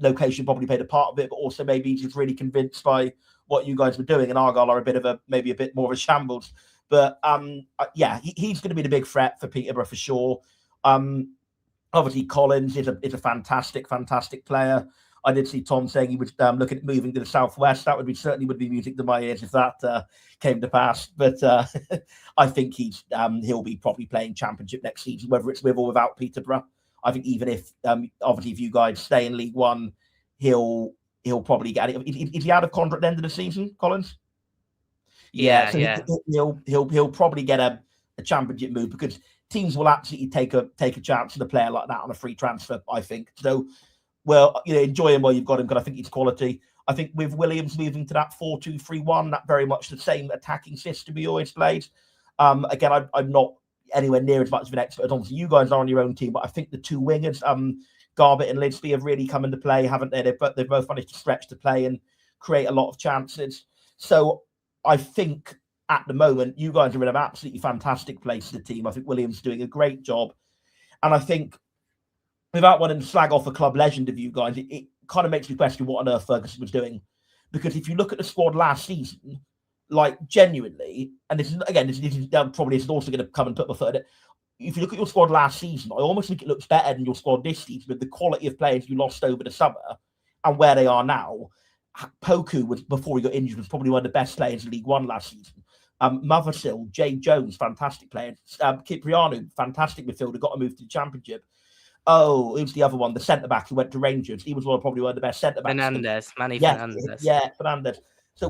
location probably played a part of it, but also maybe he's just really convinced by what you guys were doing. And Argyle are a bit more of a shambles. But he's going to be the big threat for Peterborough for sure. Obviously, Collins is a fantastic player. I did see Tom saying he was looking at moving to the southwest. That certainly would be music to my ears if that came to pass. But I think he'll be probably playing Championship next season, whether it's with or without Peterborough. I think even if obviously if you guys stay in League One, he'll probably get it. Is he out of contract at the end of the season, Collins? Yeah. He'll probably get a Championship move, because teams will absolutely take a chance on a player like that on a free transfer, I think. So, well, enjoy him while you've got him, because I think he's quality. I think with Williams moving to that 4-2-3-1, that very much the same attacking system he always played. Again, I'm not anywhere near as much of an expert as obviously you guys are on your own team, but I think the 2 wingers, Garbutt and Lidsby, have really come into play, haven't they? They've both managed to stretch to play and create a lot of chances. So I think at the moment you guys are in an absolutely fantastic place as a team. I think Williams is doing a great job, and I think, without wanting to slag off a club legend of you guys, it kind of makes me question what on earth Ferguson was doing. Because if you look at the squad last season, genuinely, and this is probably also going to come and put my foot in it. If you look at your squad last season, I almost think it looks better than your squad this season, with the quality of players you lost over the summer and where they are now. Poku, before he got injured, was probably one of the best players in League One last season. Mothersill, Jay Jones, fantastic player. Kiprianu, fantastic midfielder, got to move to the Championship. Oh, who's the other one? The centre-back who went to Rangers. He was probably one of the best centre-backs. Fernandes. Yeah, Fernandes. So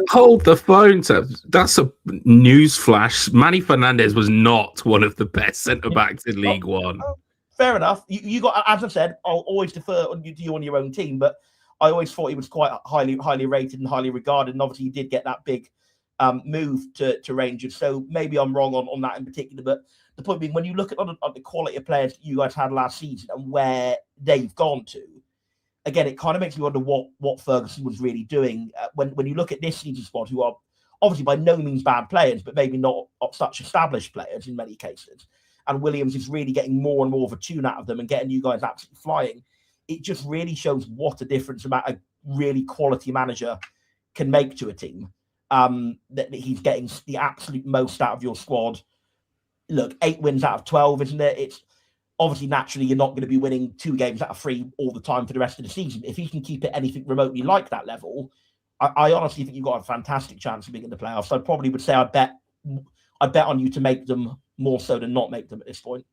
hold the phone, Seb. That's a news flash. Manny Fernandes was not one of the best centre-backs in League One. Fair enough. You got, as I said, I'll always defer to you on your own team, but I always thought he was quite highly rated and highly regarded. And obviously, he did get that big move to Rangers. So maybe I'm wrong on that in particular. But the point being, when you look at the quality of players that you guys had last season and where they've gone to, again, it kind of makes me wonder what Ferguson was really doing. When you look at this season's squad, who are obviously by no means bad players, but maybe not such established players in many cases. And Williams is really getting more and more of a tune out of them and getting you guys absolutely flying. It just really shows what a difference a really quality manager can make to a team. That he's getting the absolute most out of your squad. Look, 8 wins out of 12, isn't it? It's obviously, naturally, you're not going to be winning 2 games out of 3 all the time for the rest of the season. If he can keep it anything remotely like that level, I honestly think you've got a fantastic chance of being in the playoffs. So I probably would say I bet on you to make them more so than not make them at this point.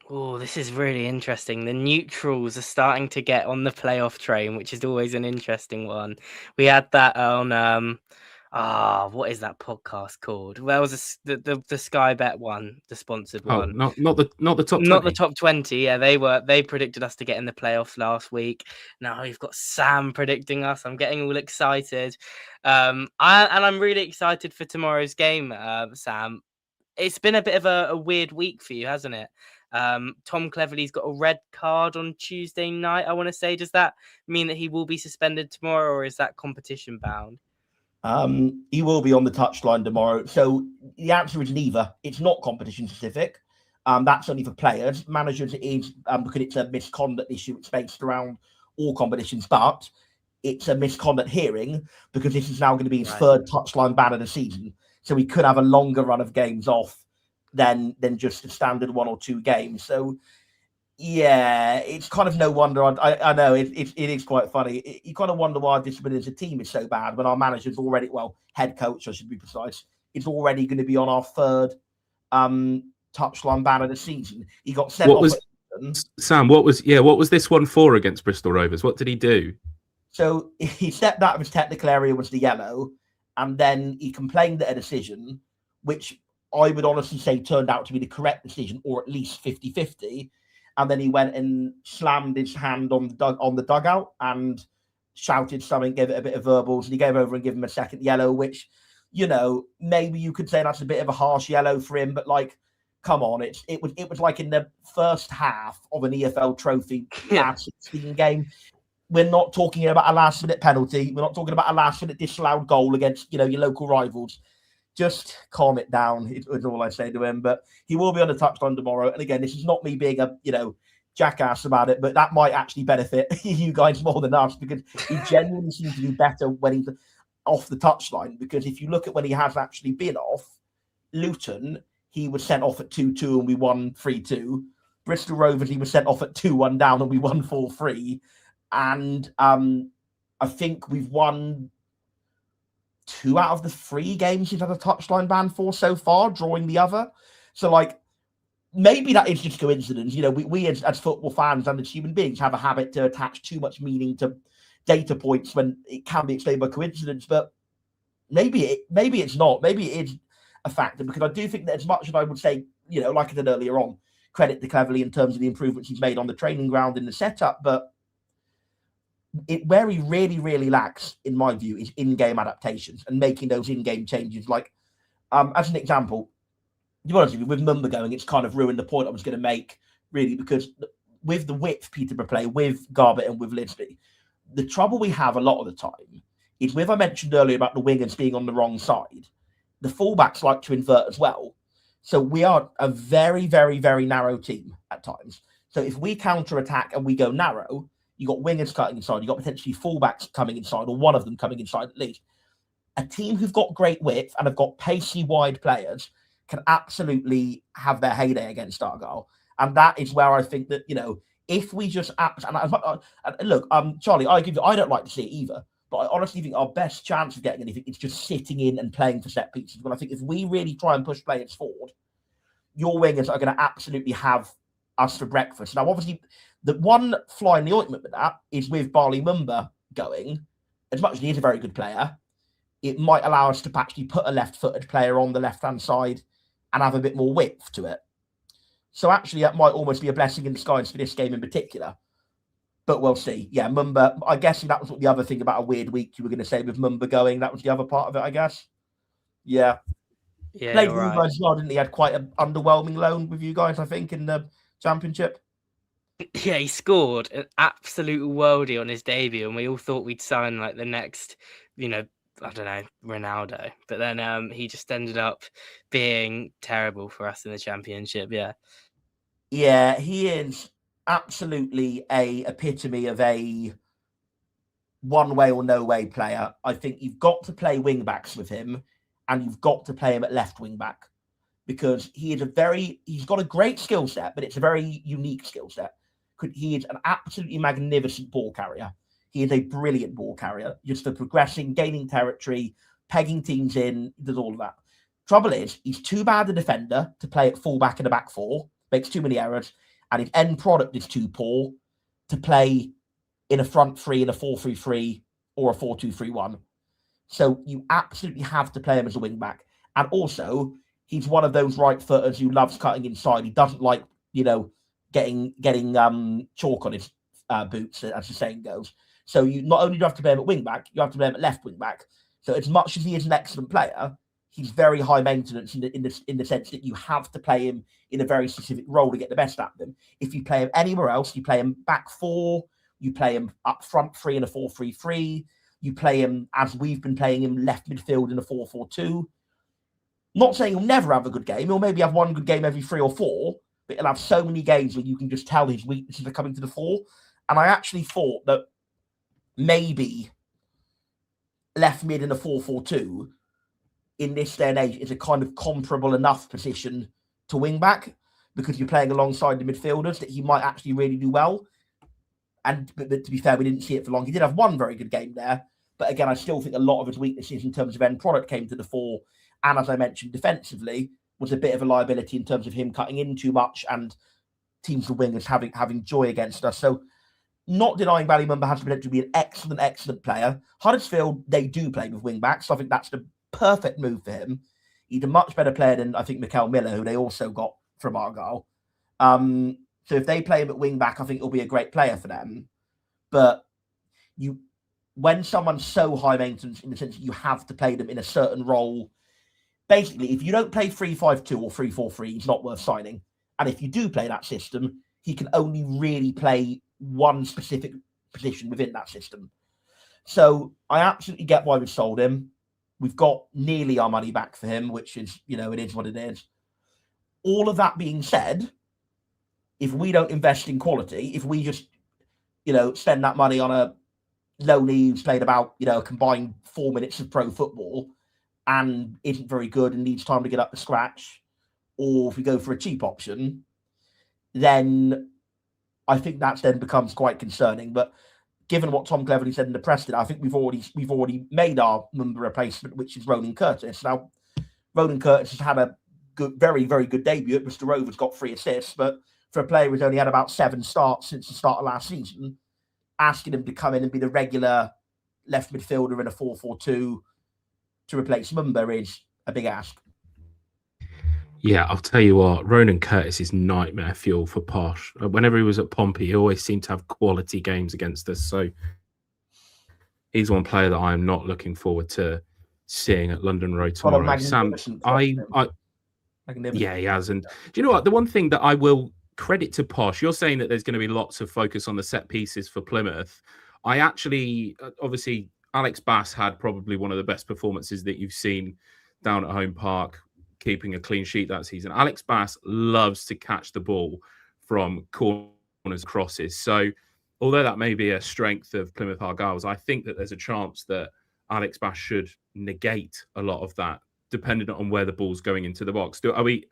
Oh, this is really interesting. The neutrals are starting to get on the playoff train, which is always an interesting one. We had that on what is that podcast called? Well, it was the Sky Bet one, the sponsored one. Not the top 20. Not the top 20. Yeah, they predicted us to get in the playoffs last week. Now we've got Sam predicting us. I'm getting all excited. I'm really excited for tomorrow's game, Sam. It's been a bit of a weird week for you, hasn't it? Tom Cleverley's got a red card on Tuesday night, I want to say. Does that mean that he will be suspended tomorrow, or is that competition bound? He will be on the touchline tomorrow. So the answer is neither. It's not competition specific. That's only for players. Managers, it is because it's a misconduct issue. It's based around all competitions, but it's a misconduct hearing because this is now going to be his third touchline ban of the season. So he could have a longer run of games off than just a standard 1 or 2 games. So yeah, it's kind of no wonder. I know it is quite funny. You kind of wonder why our discipline as a team is so bad when our manager's already, head coach, I should be precise, is already going to be on our third touchline ban of the season. He got sent off. Sam, what was this one for against Bristol Rovers? What did he do? So he stepped out of his technical area, was the yellow, and then he complained at a decision, which I would honestly say turned out to be the correct decision, or at least 50-50. And then he went and slammed his hand on the dugout and shouted something, gave it a bit of verbals, and he gave over and gave him a second yellow, which, maybe you could say that's a bit of a harsh yellow for him, but come on, it was like in the first half of an EFL trophy last 16 game. We're not talking about a last-minute penalty. We're not talking about a last-minute disallowed goal against, your local rivals. Just calm it down, is all I say to him. But he will be on the touchline tomorrow. And again, this is not me being a, jackass about it, but that might actually benefit you guys more than us because he genuinely seems to do better when he's off the touchline. Because if you look at when he has actually been off, Luton, he was sent off at 2-2 and we won 3-2. Bristol Rovers, he was sent off at 2-1 down and we won 4-3. And I think we've won 2 out of the 3 games he's had a touchline ban for so far, drawing the other. So, maybe that is just coincidence. We as football fans and as human beings have a habit to attach too much meaning to data points when it can be explained by coincidence. But maybe it's not. Maybe it is a factor because I do think that as much as I would say, like I said earlier on, credit to Cleverley in terms of the improvements he's made on the training ground in the setup, but where he really, really lacks, in my view, is in-game adaptations and making those in-game changes. As an example, to be honest with you, with Mumba going, it's kind of ruined the point I was going to make, really, because with the width Peterborough play, with Garbutt and with Lisby, the trouble we have a lot of the time is with, I mentioned earlier about the wingers being on the wrong side, the fullbacks like to invert as well. So we are a very, very, very narrow team at times. So if we counter-attack and we go narrow, you got wingers cutting inside, you got potentially fullbacks coming inside, or one of them coming inside at least. A team who've got great width and have got pacey wide players can absolutely have their heyday against Argyle. And that is where I think that, if we just look, Charlie, I don't like to see it either, but I honestly think our best chance of getting anything is just sitting in and playing for set pieces. But I think if we really try and push players forward, your wingers are going to absolutely have us for breakfast. Now, obviously, the one fly in the ointment with that is with Barley Mumba going, as much as he is a very good player, it might allow us to actually put a left-footed player on the left-hand side and have a bit more width to it. So actually, that might almost be a blessing in disguise for this game in particular. But we'll see. Yeah, Mumba, I guess that was what the other thing about a weird week you were going to say with Mumba going. That was the other part of it, I guess. Yeah. Yeah, Played you're with you right. guys as well, didn't he? Had quite an underwhelming loan with you guys, I think, in the Championship. Yeah, he scored an absolute worldie on his debut, and we all thought we'd sign like the next, I don't know, Ronaldo. But then he just ended up being terrible for us in the Championship. Yeah. Yeah, he is absolutely a epitome of a one way or no way player. I think you've got to play wing backs with him, and you've got to play him at left wing back, because he's got a great skill set, but it's a very unique skill set. He is an absolutely magnificent ball carrier. He is a brilliant ball carrier, just for progressing, gaining territory, pegging teams in, does all of that. Trouble is, he's too bad a defender to play at fullback in a back four, makes too many errors, and his end product is too poor to play in a front three, in a 4-3-3 or a 4-2-3-1. So you absolutely have to play him as a wing back. And also, he's one of those right footers who loves cutting inside. He doesn't like, getting chalk on his boots, as the saying goes. So you not only do you have to play him at wing back, you have to play him at left wing back. So as much as he is an excellent player, he's very high maintenance in the sense that you have to play him in a very specific role to get the best out of him. If you play him anywhere else, you play him back four, you play him up front three in a 4-3-3, you play him as we've been playing him left midfield in a 4-4-2. Not saying he'll never have a good game. He'll maybe have one good game every 3 or 4, but he'll have so many games where you can just tell his weaknesses are coming to the fore. And I actually thought that maybe left mid in a 4-4-2 in this day and age is a kind of comparable enough position to wing back, because you're playing alongside the midfielders, that he might actually really do well. But to be fair, we didn't see it for long. He did have one very good game there. But again, I still think a lot of his weaknesses in terms of end product came to the fore. And as I mentioned, defensively was a bit of a liability in terms of him cutting in too much and teams of wingers having joy against us. So not denying Ballymumba has the potential to be an excellent, excellent player. Huddersfield, they do play with wing backs. So I think that's the perfect move for him. He's a much better player than, I think, Mikel Miller, who they also got from Argyle. So if they play him at wing back, I think he'll be a great player for them. But when someone's so high maintenance in the sense that you have to play them in a certain role, basically, if you don't play 3-5-2 or 3-4-3, he's not worth signing. And if you do play that system, he can only really play one specific position within that system. So I absolutely get why we've sold him. We've got nearly our money back for him, which is, it is what it is. All of that being said, if we don't invest in quality, if we just, spend that money on a loanee who's played about, a combined 4 minutes of pro football and isn't very good and needs time to get up to scratch, or if we go for a cheap option, then I think that then becomes quite concerning. But given what Tom Cleverley said in the press today, I think we've already made our number replacement, which is Ronan Curtis. Now, Ronan Curtis has had a good, very, very good debut. Mr. Rover's got 3 assists, but for a player who's only had about 7 starts since the start of last season, asking him to come in and be the regular left midfielder in a 4-4-2 to replace Mumba is a big ask. Yeah, I'll tell you what, Ronan Curtis is nightmare fuel for Posh. Whenever he was at Pompey, he always seemed to have quality games against us. So he's one player that I'm not looking forward to seeing at London Road tomorrow. Sam, yeah, he has. And do you know what? The one thing that I will credit to Posh, you're saying that there's going to be lots of focus on the set pieces for Plymouth. I actually, obviously, Alex Bass had probably one of the best performances that you've seen down at Home Park, keeping a clean sheet that season. Alex Bass loves to catch the ball from corners, crosses. So although that may be a strength of Plymouth Argyle's, I think that there's a chance that Alex Bass should negate a lot of that, depending on where the ball's going into the box. Are we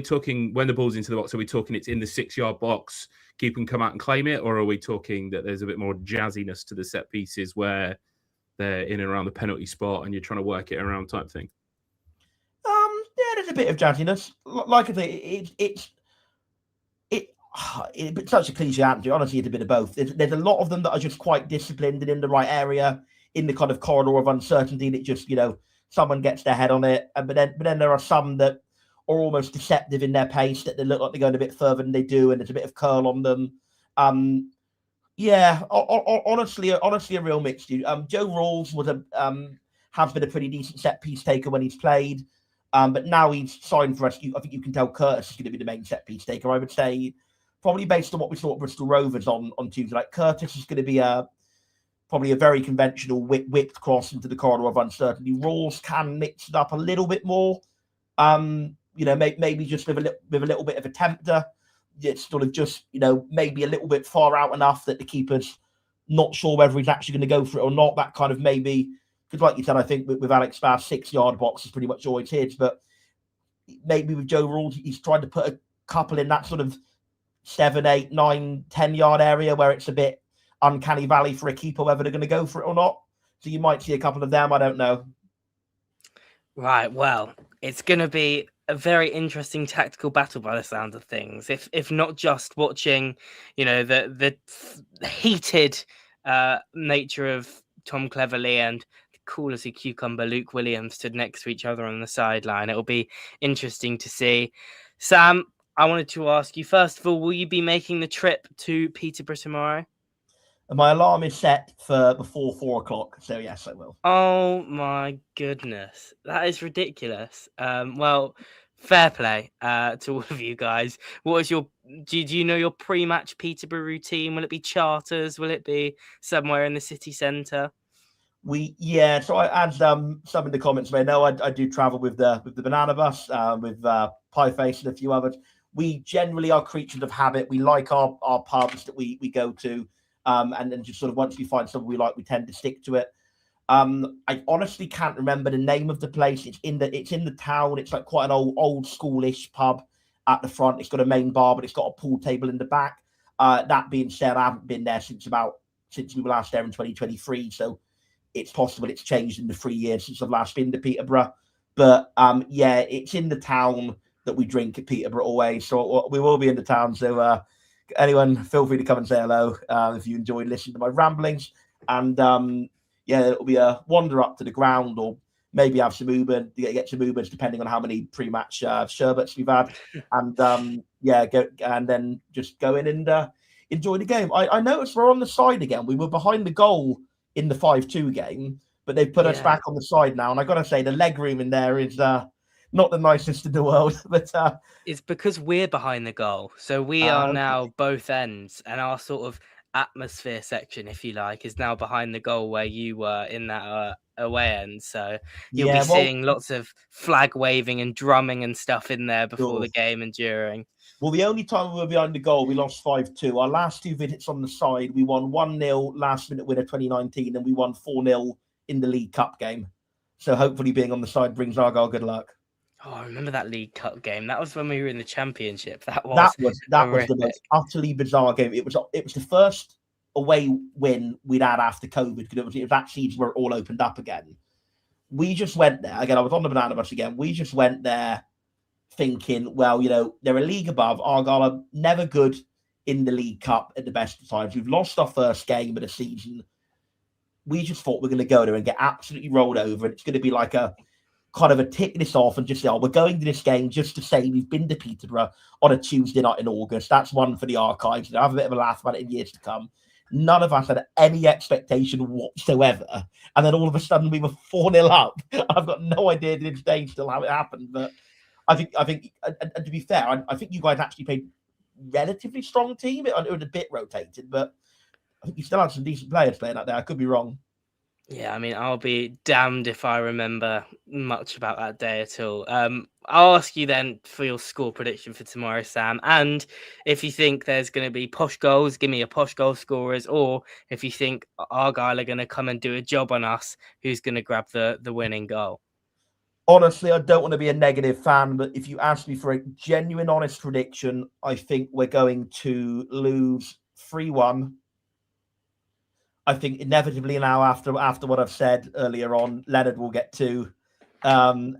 talking when the ball's into the box, are we talking it's in the 6-yard box, keep them come out and claim it? Or are we talking that there's a bit more jazziness to the set pieces where they're in and around the penalty spot and you're trying to work it around type thing? Yeah, there's a bit of jazziness. Like I say, it's such a cliche answer. Honestly, it's a bit of both. There's a lot of them that are just quite disciplined and in the right area, in the kind of corridor of uncertainty that just, someone gets their head on it. But then there are some that are almost deceptive in their pace, that they look like they're going a bit further than they do, and there's a bit of curl on them. Yeah, honestly, a real mixture. Joe Rawls has been a pretty decent set piece taker when he's played, but now he's signed for us. I think you can tell Curtis is going to be the main set piece taker. I would say, probably based on what we saw at Bristol Rovers on Tuesday, like Curtis is going to be probably a very conventional whipped cross into the corridor of uncertainty. Rawls can mix it up a little bit more. Maybe just with a little bit of a tempter. It's sort of just, maybe a little bit far out enough that the keeper's not sure whether he's actually going to go for it or not. That kind of maybe, because like you said, I think with Alex Bass, 6-yard box is pretty much always his. But maybe with Joe Rawls, he's tried to put a couple in that sort of 7, 8, 9, 10-yard area where it's a bit uncanny valley for a keeper, whether they're going to go for it or not. So you might see a couple of them. I don't know. Right. Well, it's going to be a very interesting tactical battle by the sound of things. If not just watching, the heated nature of Tom Cleverley and cool as a cucumber Luke Williams stood next to each other on the sideline, it'll be interesting to see. Sam, I wanted to ask you, first of all, will you be making the trip to Peterborough tomorrow? And my alarm is set for before 4 o'clock, so yes, I will. Oh my goodness, that is ridiculous. Well, fair play to all of you guys. What is your? Do you know your pre-match Peterborough routine? Will it be charters? Will it be somewhere in the city centre? So I add some in the comments. I know I do travel with the banana bus, with Pieface and a few others. We generally are creatures of habit. We like our pubs that we go to. And then just sort of once we find something we like, we tend to stick to it. I honestly can't remember the name of the place. It's in the town. It's like quite an old schoolish pub at the front. It's got a main bar, but it's got a pool table in the back. That being said, I haven't been there since we were last there in 2023. So it's possible it's changed in the 3 years since I've last been to Peterborough. But it's in the town that we drink at Peterborough always. So we will be in the town. So anyone, feel free to come and say hello if you enjoyed listening to my ramblings. And it'll be a wander up to the ground, or maybe have some Uber, get some Ubers depending on how many pre-match sherbets we've had, and go and then just go in and enjoy the game. I noticed we're on the side again. We were behind the goal in the 5-2 game, but they've put us back on the side now. And I got to say, the leg room in there is not the nicest in the world, but it's because we're behind the goal, so we are now both ends, and our sort of atmosphere section, if you like, is now behind the goal where you were in that away end. So you'll be seeing lots of flag waving and drumming and stuff in there before the game and during. Well, the only time we were behind the goal, we lost 5-2. Our last 2 visits on the side, we won 1-0 last minute winner 2019, and we won 4-0 in the League Cup game. So hopefully being on the side brings Argyle good luck. Oh, I remember that League Cup game. That was when we were in the Championship. That was the most utterly bizarre game. It was the first away win we'd had after COVID, because it was that season where it all opened up again. We just went there again. I was on the banana bus again. We just went there thinking, well, they're a league above. Argyle are never good in the League Cup at the best of times. We've lost our first game of the season. We just thought we're going to go there and get absolutely rolled over, and it's going to be like a kind of a tick this off and just say, we're going to this game just to say we've been to Peterborough on a Tuesday night in August. That's one for the archives. I'll have a bit of a laugh about it in years to come. None of us had any expectation whatsoever. And then all of a sudden we were 4-0 up. I've got no idea to this day still how it happened. But I think, and to be fair, I think you guys actually played relatively strong team. It was a bit rotated, but I think you still had some decent players playing out there. I could be wrong. Yeah, I mean, I'll be damned if I remember much about that day at all. I'll ask you then for your score prediction for tomorrow, Sam. And if you think there's going to be Posh goals, give me your Posh goal scorers. Or if you think Argyle are going to come and do a job on us, who's going to grab the winning goal? Honestly, I don't want to be a negative fan, but if you ask me for a genuine, honest prediction, I think we're going to lose 3-1. I think inevitably now, after what I've said earlier on, Leonard will get 2, and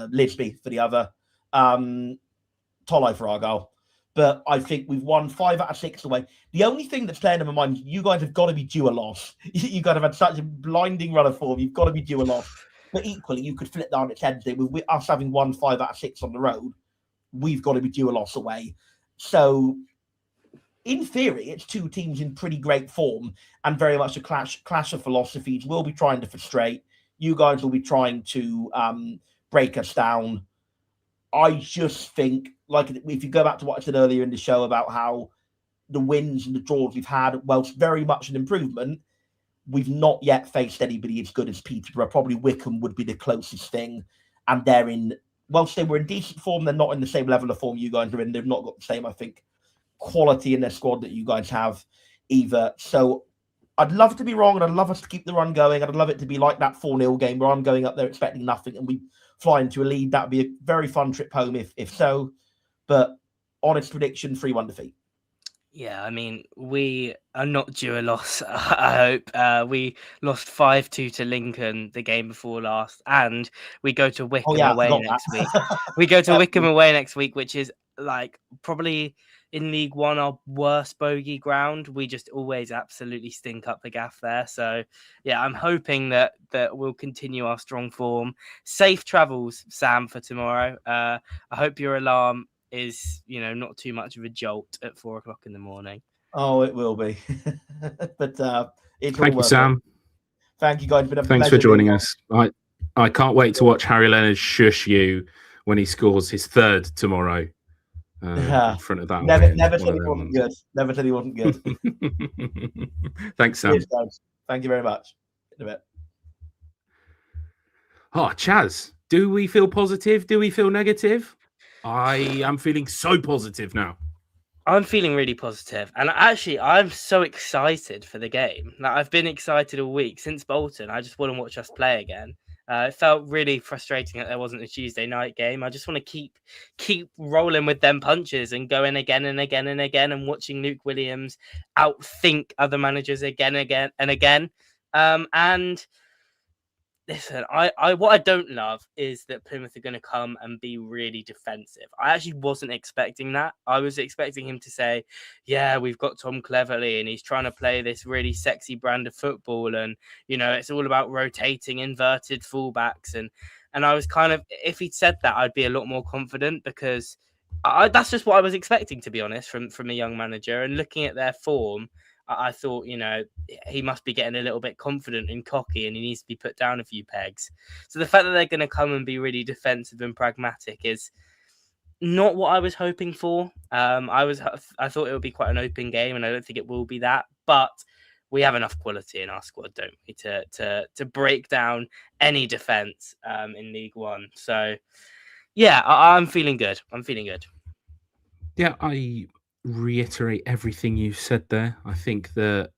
Lisby for the other, Tolo for Argyle. But I think we've won 5 out of 6 away. The only thing that's playing in my mind, you guys have got to be due a loss. You guys have had such a blinding run of form. You've got to be due a loss. But equally, you could flip that on its head and say, with us having won 5 out of 6 on the road, we've got to be due a loss away. So in theory, it's two teams in pretty great form and very much a clash of philosophies. We'll be trying to frustrate. You guys will be trying to break us down. I just think, like, if you go back to what I said earlier in the show about how the wins and the draws we've had, whilst very much an improvement, we've not yet faced anybody as good as Peterborough. Probably Wickham would be the closest thing. And they're in, whilst they were in decent form, they're not in the same level of form you guys are in. They've not got the same, I think, quality in their squad that you guys have either. So I'd love to be wrong, and I'd love us to keep the run going. I'd love it to be like that 4-0 game where I'm going up there expecting nothing and we fly into a lead. That would be a very fun trip home if so. But honest prediction, 3-1 defeat. Yeah, I mean, we are not due a loss, I hope. We lost 5-2 to Lincoln the game before last, and we go to Wickham away next week. We go to Wickham away next week, which is like probably in League One our worst bogey ground. We just always absolutely stink up the gaff there. So yeah, I'm hoping that we'll continue our strong form. Safe travels, Sam, for tomorrow. I hope your alarm is, not too much of a jolt at 4:00 in the morning. Oh, it will be. But it's Thank you, Sam. Thank you, guys. Thanks for joining us. I can't wait to watch Harry Leonard shush you when he scores his third tomorrow. In front of that. Never said he wasn't good. Never said he wasn't good. Thanks, Sam. Cheers, guys. Thank you very much. In a bit. Oh, Chaz, do we feel positive? Do we feel negative? I am feeling so positive now. I'm feeling really positive, and actually, I'm so excited for the game. Like, I've been excited all week since Bolton. I just want to watch us play again. It felt really frustrating that there wasn't a Tuesday night game. I just want to keep rolling with them punches and going again and again and again, and watching Luke Williams outthink other managers again and again. And listen, what I don't love is that Plymouth are going to come and be really defensive. I actually wasn't expecting that. I was expecting him to say, yeah, we've got Tom Cleverley and he's trying to play this really sexy brand of football. And, it's all about rotating inverted fullbacks. And I was kind of, if he'd said that, I'd be a lot more confident, because that's just what I was expecting, to be honest, from a young manager. And looking at their form, I thought, he must be getting a little bit confident and cocky and he needs to be put down a few pegs. So the fact that they're going to come and be really defensive and pragmatic is not what I was hoping for. I thought it would be quite an open game, and I don't think it will be that. But we have enough quality in our squad, don't we, to break down any defence in League One. So, yeah, I'm feeling good. Yeah, I reiterate everything you said there. I think that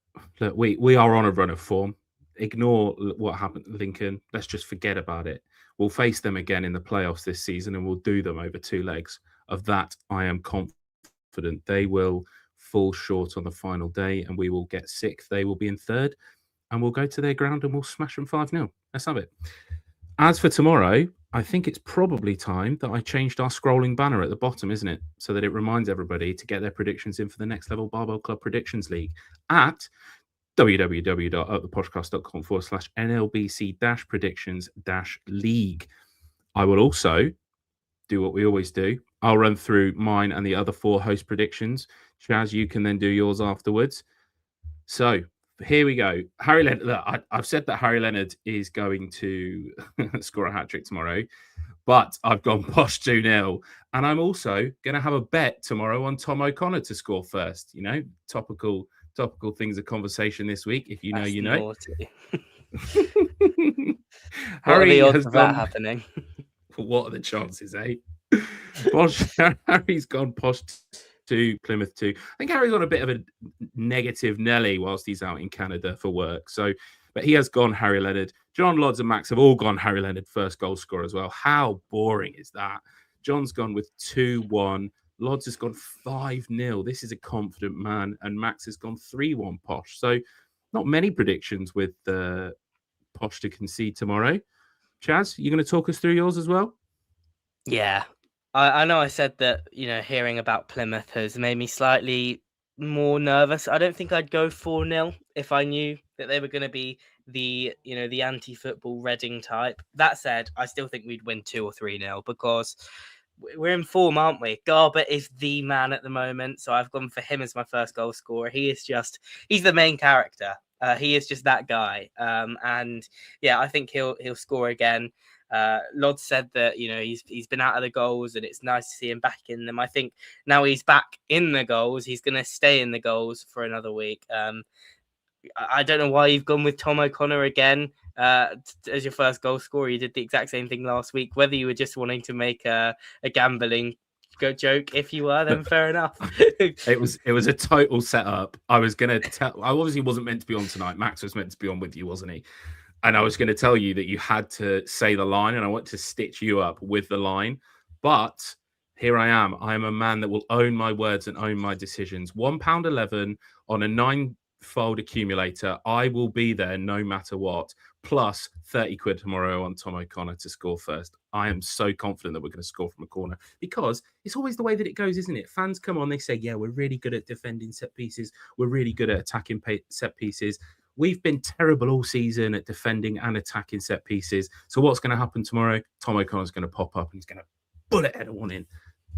we are on a run of form. Ignore what happened at Lincoln. Let's just forget about it. We'll face them again in the playoffs this season, and we'll do them over 2 legs. Of that, I am confident. They will fall short on the final day, and we will get 6th. They will be in 3rd, and we'll go to their ground and we'll smash them 5-0. Let's have it. As for tomorrow, I think it's probably time that I changed our scrolling banner at the bottom, isn't it? So that it reminds everybody to get their predictions in for the Next Level Barbell Club Predictions League at www.theposhcast.com/NLBC-predictions-league. I will also do what we always do. I'll run through mine and the other 4 host predictions. Chaz, you can then do yours afterwards. So here we go. Harry Leonard. Look, I've said that Harry Leonard is going to score a hat-trick tomorrow, but I've gone Posh 2-0. And I'm also going to have a bet tomorrow on Tom O'Connor to score first. Topical things of conversation this week. If you know, you know. Harry has gone, that happening. What are the chances, eh? Harry's gone Posh 2, Plymouth 2. I think Harry's on a bit of a negative Nelly whilst he's out in Canada for work. But he has gone Harry Leonard. John, Lods and Max have all gone Harry Leonard first goal scorer as well. How boring is that? John's gone with 2-1. Lods has gone 5-0. This is a confident man. And Max has gone 3-1 Posh. So not many predictions with Posh to concede tomorrow. Chaz, you going to talk us through yours as well? Yeah. I know I said that, hearing about Plymouth has made me slightly more nervous. I don't think I'd go 4-0 if I knew that they were going to be the anti-football Reading type. That said, I still think we'd win 2 or 3-0 because we're in form, aren't we? Garbutt is the man at the moment, so I've gone for him as my first goal scorer. He's the main character. He is just that guy. And yeah, I think he'll score again. Lod said that he's been out of the goals and it's nice to see him back in them. I think now he's back in the goals, he's going to stay in the goals for another week. I don't know why you've gone with Tom O'Connor again as your first goal scorer. You did the exact same thing last week. Whether you were just wanting to make a gambling joke, if you were, then fair enough. It was a total setup. I was going to tell. I obviously wasn't meant to be on tonight. Max was meant to be on with you, wasn't he? And I was going to tell you that you had to say the line, and I want to stitch you up with the line. But here I am. I am a man that will own my words and own my decisions. £1.11 on a 9-fold accumulator. I will be there no matter what. Plus 30 quid tomorrow on Tom O'Connor to score first. I am so confident that we're going to score from a corner, because it's always the way that it goes, isn't it? Fans come on, they say, yeah, we're really good at defending set pieces. We're really good at attacking set pieces. We've been terrible all season at defending and attacking set pieces. So what's going to happen tomorrow? Tom O'Connor's going to pop up and he's going to bullet header one in.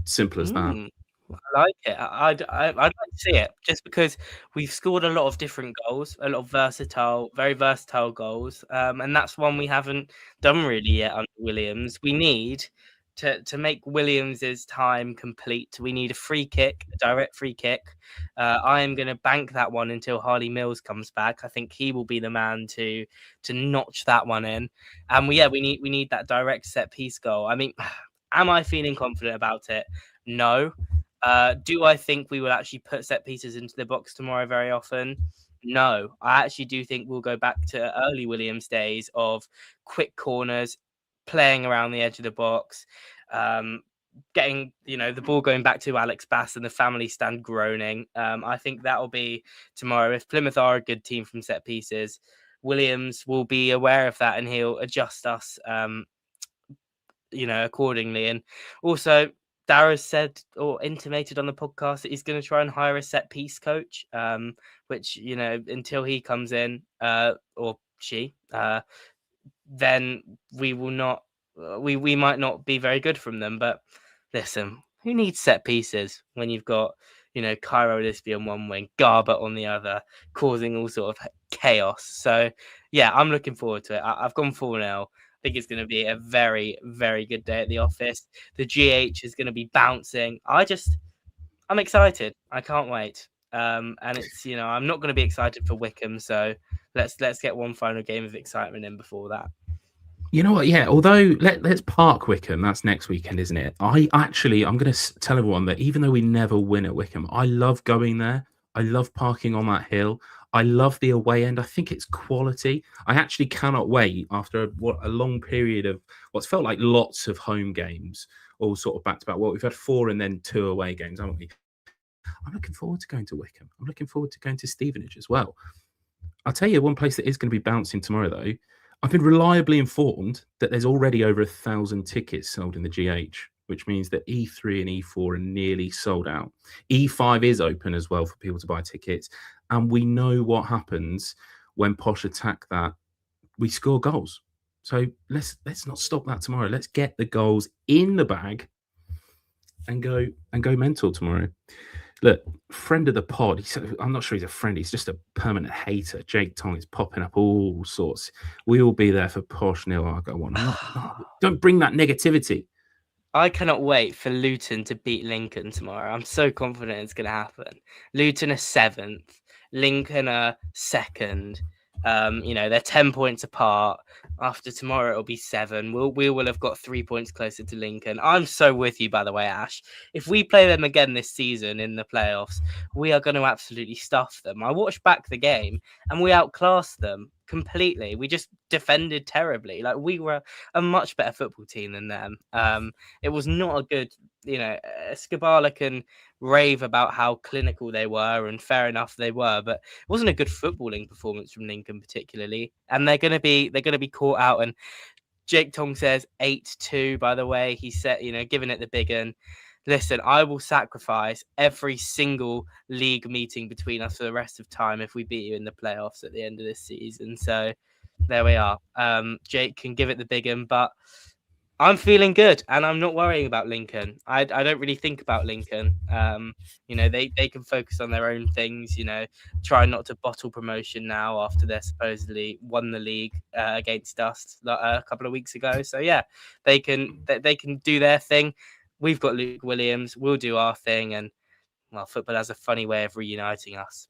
Simple as that. I like it. I'd like to see it, just because we've scored a lot of different goals, a lot of very versatile goals, and that's one we haven't done really yet under Williams. We need to make Williams's time complete. We need a direct free kick. I am going to bank that one until Harley Mills comes back. I think he will be the man to notch that one in. And we need that direct set piece goal. I mean, am I feeling confident about it? No. Do I think we will actually put set pieces into the box tomorrow very often? No. I actually do think we'll go back to early Williams days of quick corners, playing around the edge of the box, getting the ball going back to Alex Bass and the family stand groaning. I think that will be tomorrow. If Plymouth are a good team from set pieces, Williams will be aware of that and he'll adjust us accordingly. And also, Dara's said or intimated on the podcast that he's going to try and hire a set piece coach, which, until he comes in or she, then we will not, we might not be very good from them. But listen, who needs set pieces when you've got, Cairo Lisby on one wing, Garbutt on the other, causing all sort of chaos? So yeah, I'm looking forward to it. I've gone 4-0. I think it's going to be a very, very good day at the office. The GH is going to be bouncing. I'm excited. I can't wait. And it's, I'm not going to be excited for Wickham. So let's get one final game of excitement in before that. You know what? Yeah. Although let's park Wickham. That's next weekend, isn't it? I'm going to tell everyone that even though we never win at Wickham, I love going there. I love parking on that hill. I love the away end. I think it's quality. I actually cannot wait after a long period of what's felt like lots of home games, all sort of back to back. Well, we've had 4 and then 2 away games, haven't we? I'm looking forward to going to Wickham. I'm looking forward to going to Stevenage as well. I'll tell you one place that is going to be bouncing tomorrow, though. I've been reliably informed that there's already over 1,000 tickets sold in the GH, which means that E3 and E4 are nearly sold out. E5 is open as well for people to buy tickets. And we know what happens when Posh attack that. We score goals. So let's not stop that tomorrow. Let's get the goals in the bag and go mental tomorrow. Look, friend of the pod. I'm not sure he's a friend. He's just a permanent hater. Jake Tong is popping up all sorts. We will be there for Posh Neil Argo one. Don't bring that negativity. I cannot wait for Luton to beat Lincoln tomorrow. I'm so confident it's going to happen. Luton are 7th. Lincoln are 2nd. They're 10 points apart. After tomorrow, it'll be 7. We will have got 3 points closer to Lincoln. I'm so with you, by the way, Ash. If we play them again this season in the playoffs, we are going to absolutely stuff them. I watched back the game and we outclassed them completely. We just defended terribly. Like, we were a much better football team than them. It was not a good, Skabala can rave about how clinical they were, and fair enough, they were, but it wasn't a good footballing performance from Lincoln particularly, and they're going to be caught out. And Jake Tong says 8-2, by the way. He said, giving it the big one. Listen, I will sacrifice every single league meeting between us for the rest of time if we beat you in the playoffs at the end of this season. So there we are. Jake can give it the big one, but I'm feeling good, and I'm not worrying about Lincoln. I don't really think about Lincoln. They can focus on their own things. Try not to bottle promotion now after they supposedly won the league against us a couple of weeks ago. So yeah, they can do their thing. We've got Luke Williams. We'll do our thing, and well, football has a funny way of reuniting us.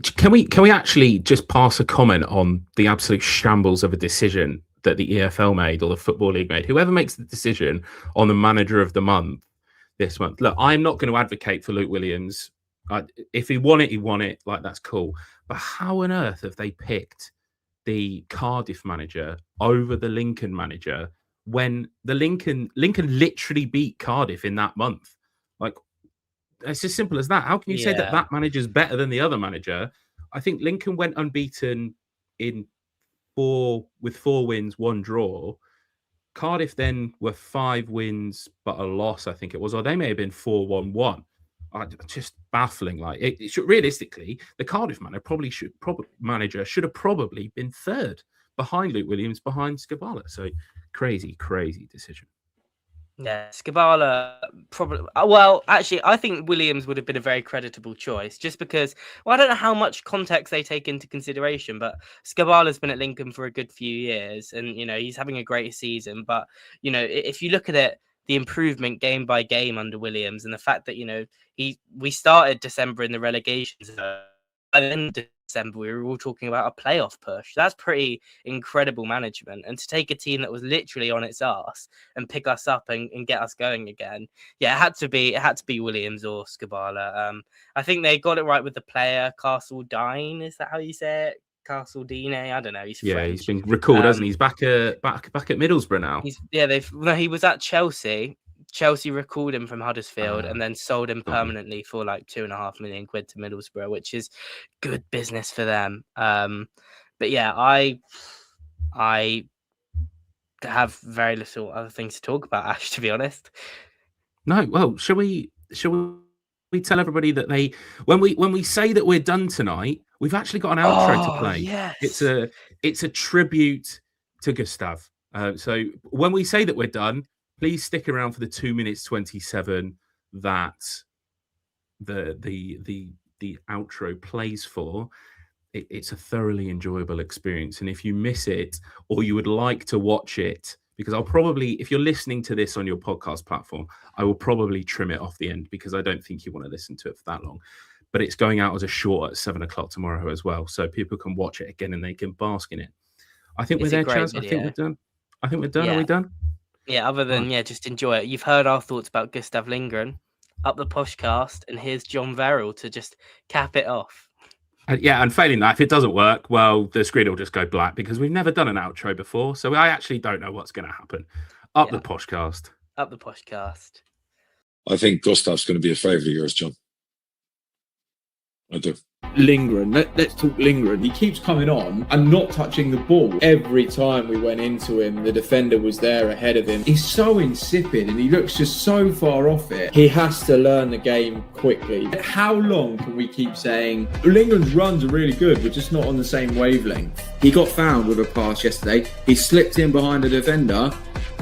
Can we actually just pass a comment on the absolute shambles of a decision that the EFL made or the Football League made? Whoever makes the decision on the manager of the month this month. Look, I'm not going to advocate for Luke Williams. If he won it, he won it. Like, that's cool. But how on earth have they picked the Cardiff manager over the Lincoln manager when the Lincoln literally beat Cardiff in that month? Like, it's as simple as that. How can you say that manager's better than the other manager? I think Lincoln went unbeaten with 4 wins, 1 draw. Cardiff then were 5 wins but a loss, I think it was, or they may have been 4-1-1. Just baffling. Like, it should, realistically, the Cardiff manager should have probably been 3rd behind Luke Williams, behind Skabala. So crazy decision. Yeah, Skabala probably. Well, actually, I think Williams would have been a very creditable choice, just because. Well, I don't know how much context they take into consideration, but Skabala's been at Lincoln for a good few years, and he's having a great season. But if you look at it, the improvement game by game under Williams, and the fact that we started December in the relegation zone, by the end of December we were all talking about a playoff push. That's pretty incredible management, and to take a team that was literally on its arse and pick us up and get us going again. Yeah, it had to be Williams or Skabala. I think they got it right with the player Castledine. Is that how you say it? Castledine? I don't know. He's French. He's been recalled, hasn't he? He's back at Middlesbrough now. He was at Chelsea. Chelsea recalled him from Huddersfield and then sold him permanently for like £2.5 million to Middlesbrough, which is good business for them. But yeah, I have very little other things to talk about, Ash, to be honest. No, well, shall we tell everybody that when we say that we're done tonight, we've actually got an outro to play. Yes. It's a tribute to Gustav. So when we say that we're done, please stick around for the 2 minutes 27 that the outro plays for. It's a thoroughly enjoyable experience, and if you miss it or you would like to watch it, because I'll probably, if you're listening to this on your podcast platform, I will probably trim it off the end because I don't think you want to listen to it for that long. But it's going out as a short at 7 o'clock tomorrow as well, so people can watch it again and they can bask in it. I think we're there, Chaz. I think we're done. Yeah. Are we done? Yeah, other than, just enjoy it. You've heard our thoughts about Gustav Lindgren, up the Poshcast, and here's John Verrill to just cap it off. And failing that, if it doesn't work, well, the screen will just go black because we've never done an outro before, so I actually don't know what's going to happen. The Poshcast. Up the Poshcast. I think Gustav's going to be a favourite of yours, John. I do. Lindgren, let's talk Lindgren. He keeps coming on and not touching the ball. Every time we went into him, the defender was there ahead of him. He's so insipid and he looks just so far off it. He has to learn the game quickly. How long can we keep saying Lindgren's runs are really good, we're just not on the same wavelength? He got found with a pass yesterday. He slipped in behind a defender.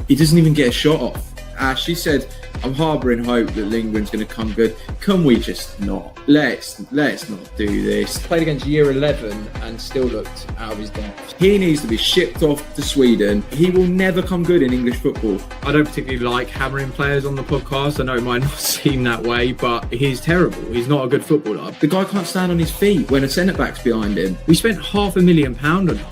He doesn't even get a shot off. She said, I'm harbouring hope that Lindgren's going to come good. Can we just not? Let's not do this. Played against year 11 and still looked out of his depth. He needs to be shipped off to Sweden. He will never come good in English football. I don't particularly like hammering players on the podcast. I know it might not seem that way, but he's terrible. He's not a good footballer. The guy can't stand on his feet when a centre-back's behind him. We spent £500,000 on him.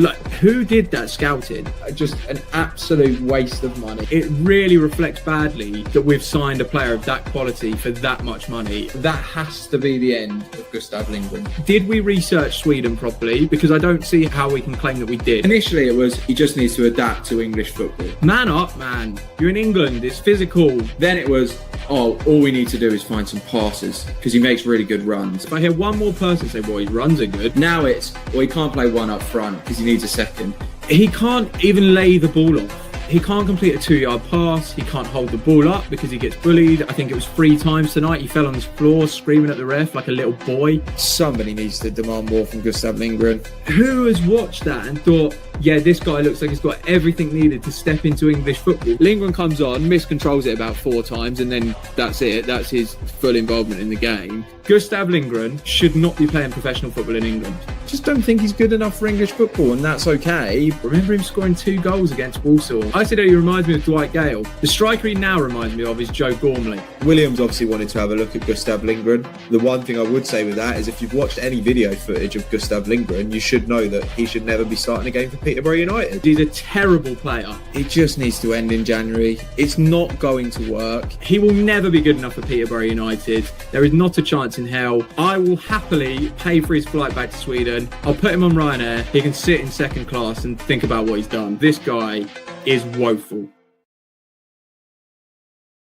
Like, who did that scouting? Just an absolute waste of money. It really reflects badly that we've signed a player of that quality for that much money. That has to be the end of Gustav Lindgren. Did we research Sweden properly? Because I don't see how we can claim that we did. Initially, it was he just needs to adapt to English football. Man up, man. You're in England. It's physical. Then it was, all we need to do is find some passes because he makes really good runs. If I hear one more person say, his runs are good. Now it's, he can't play one up front because he needs a second. He can't even lay the ball off. He can't complete a 2-yard pass. He can't hold the ball up because he gets bullied. I think it was 3 times tonight. He fell on his floor screaming at the ref like a little boy. Somebody needs to demand more from Gustav Lindgren. Who has watched that and thought, yeah, this guy looks like he's got everything needed to step into English football? Lindgren comes on, miscontrols it about 4 times, and then that's it. That's his full involvement in the game. Gustav Lindgren should not be playing professional football in England. Just don't think he's good enough for English football, and that's okay. Remember him scoring 2 goals against Walsall? I said he reminds me of Dwight Gale. The striker he now reminds me of is Joe Gormley. Williams obviously wanted to have a look at Gustav Lindgren. The one thing I would say with that is if you've watched any video footage of Gustav Lindgren, you should know that he should never be starting a game for Peterborough United. He's a terrible player. It just needs to end in January. It's not going to work. He will never be good enough for Peterborough United. There is not a chance in hell. I will happily pay for his flight back to Sweden. I'll put him on Ryanair. He can sit in second class and think about what he's done. This guy is woeful.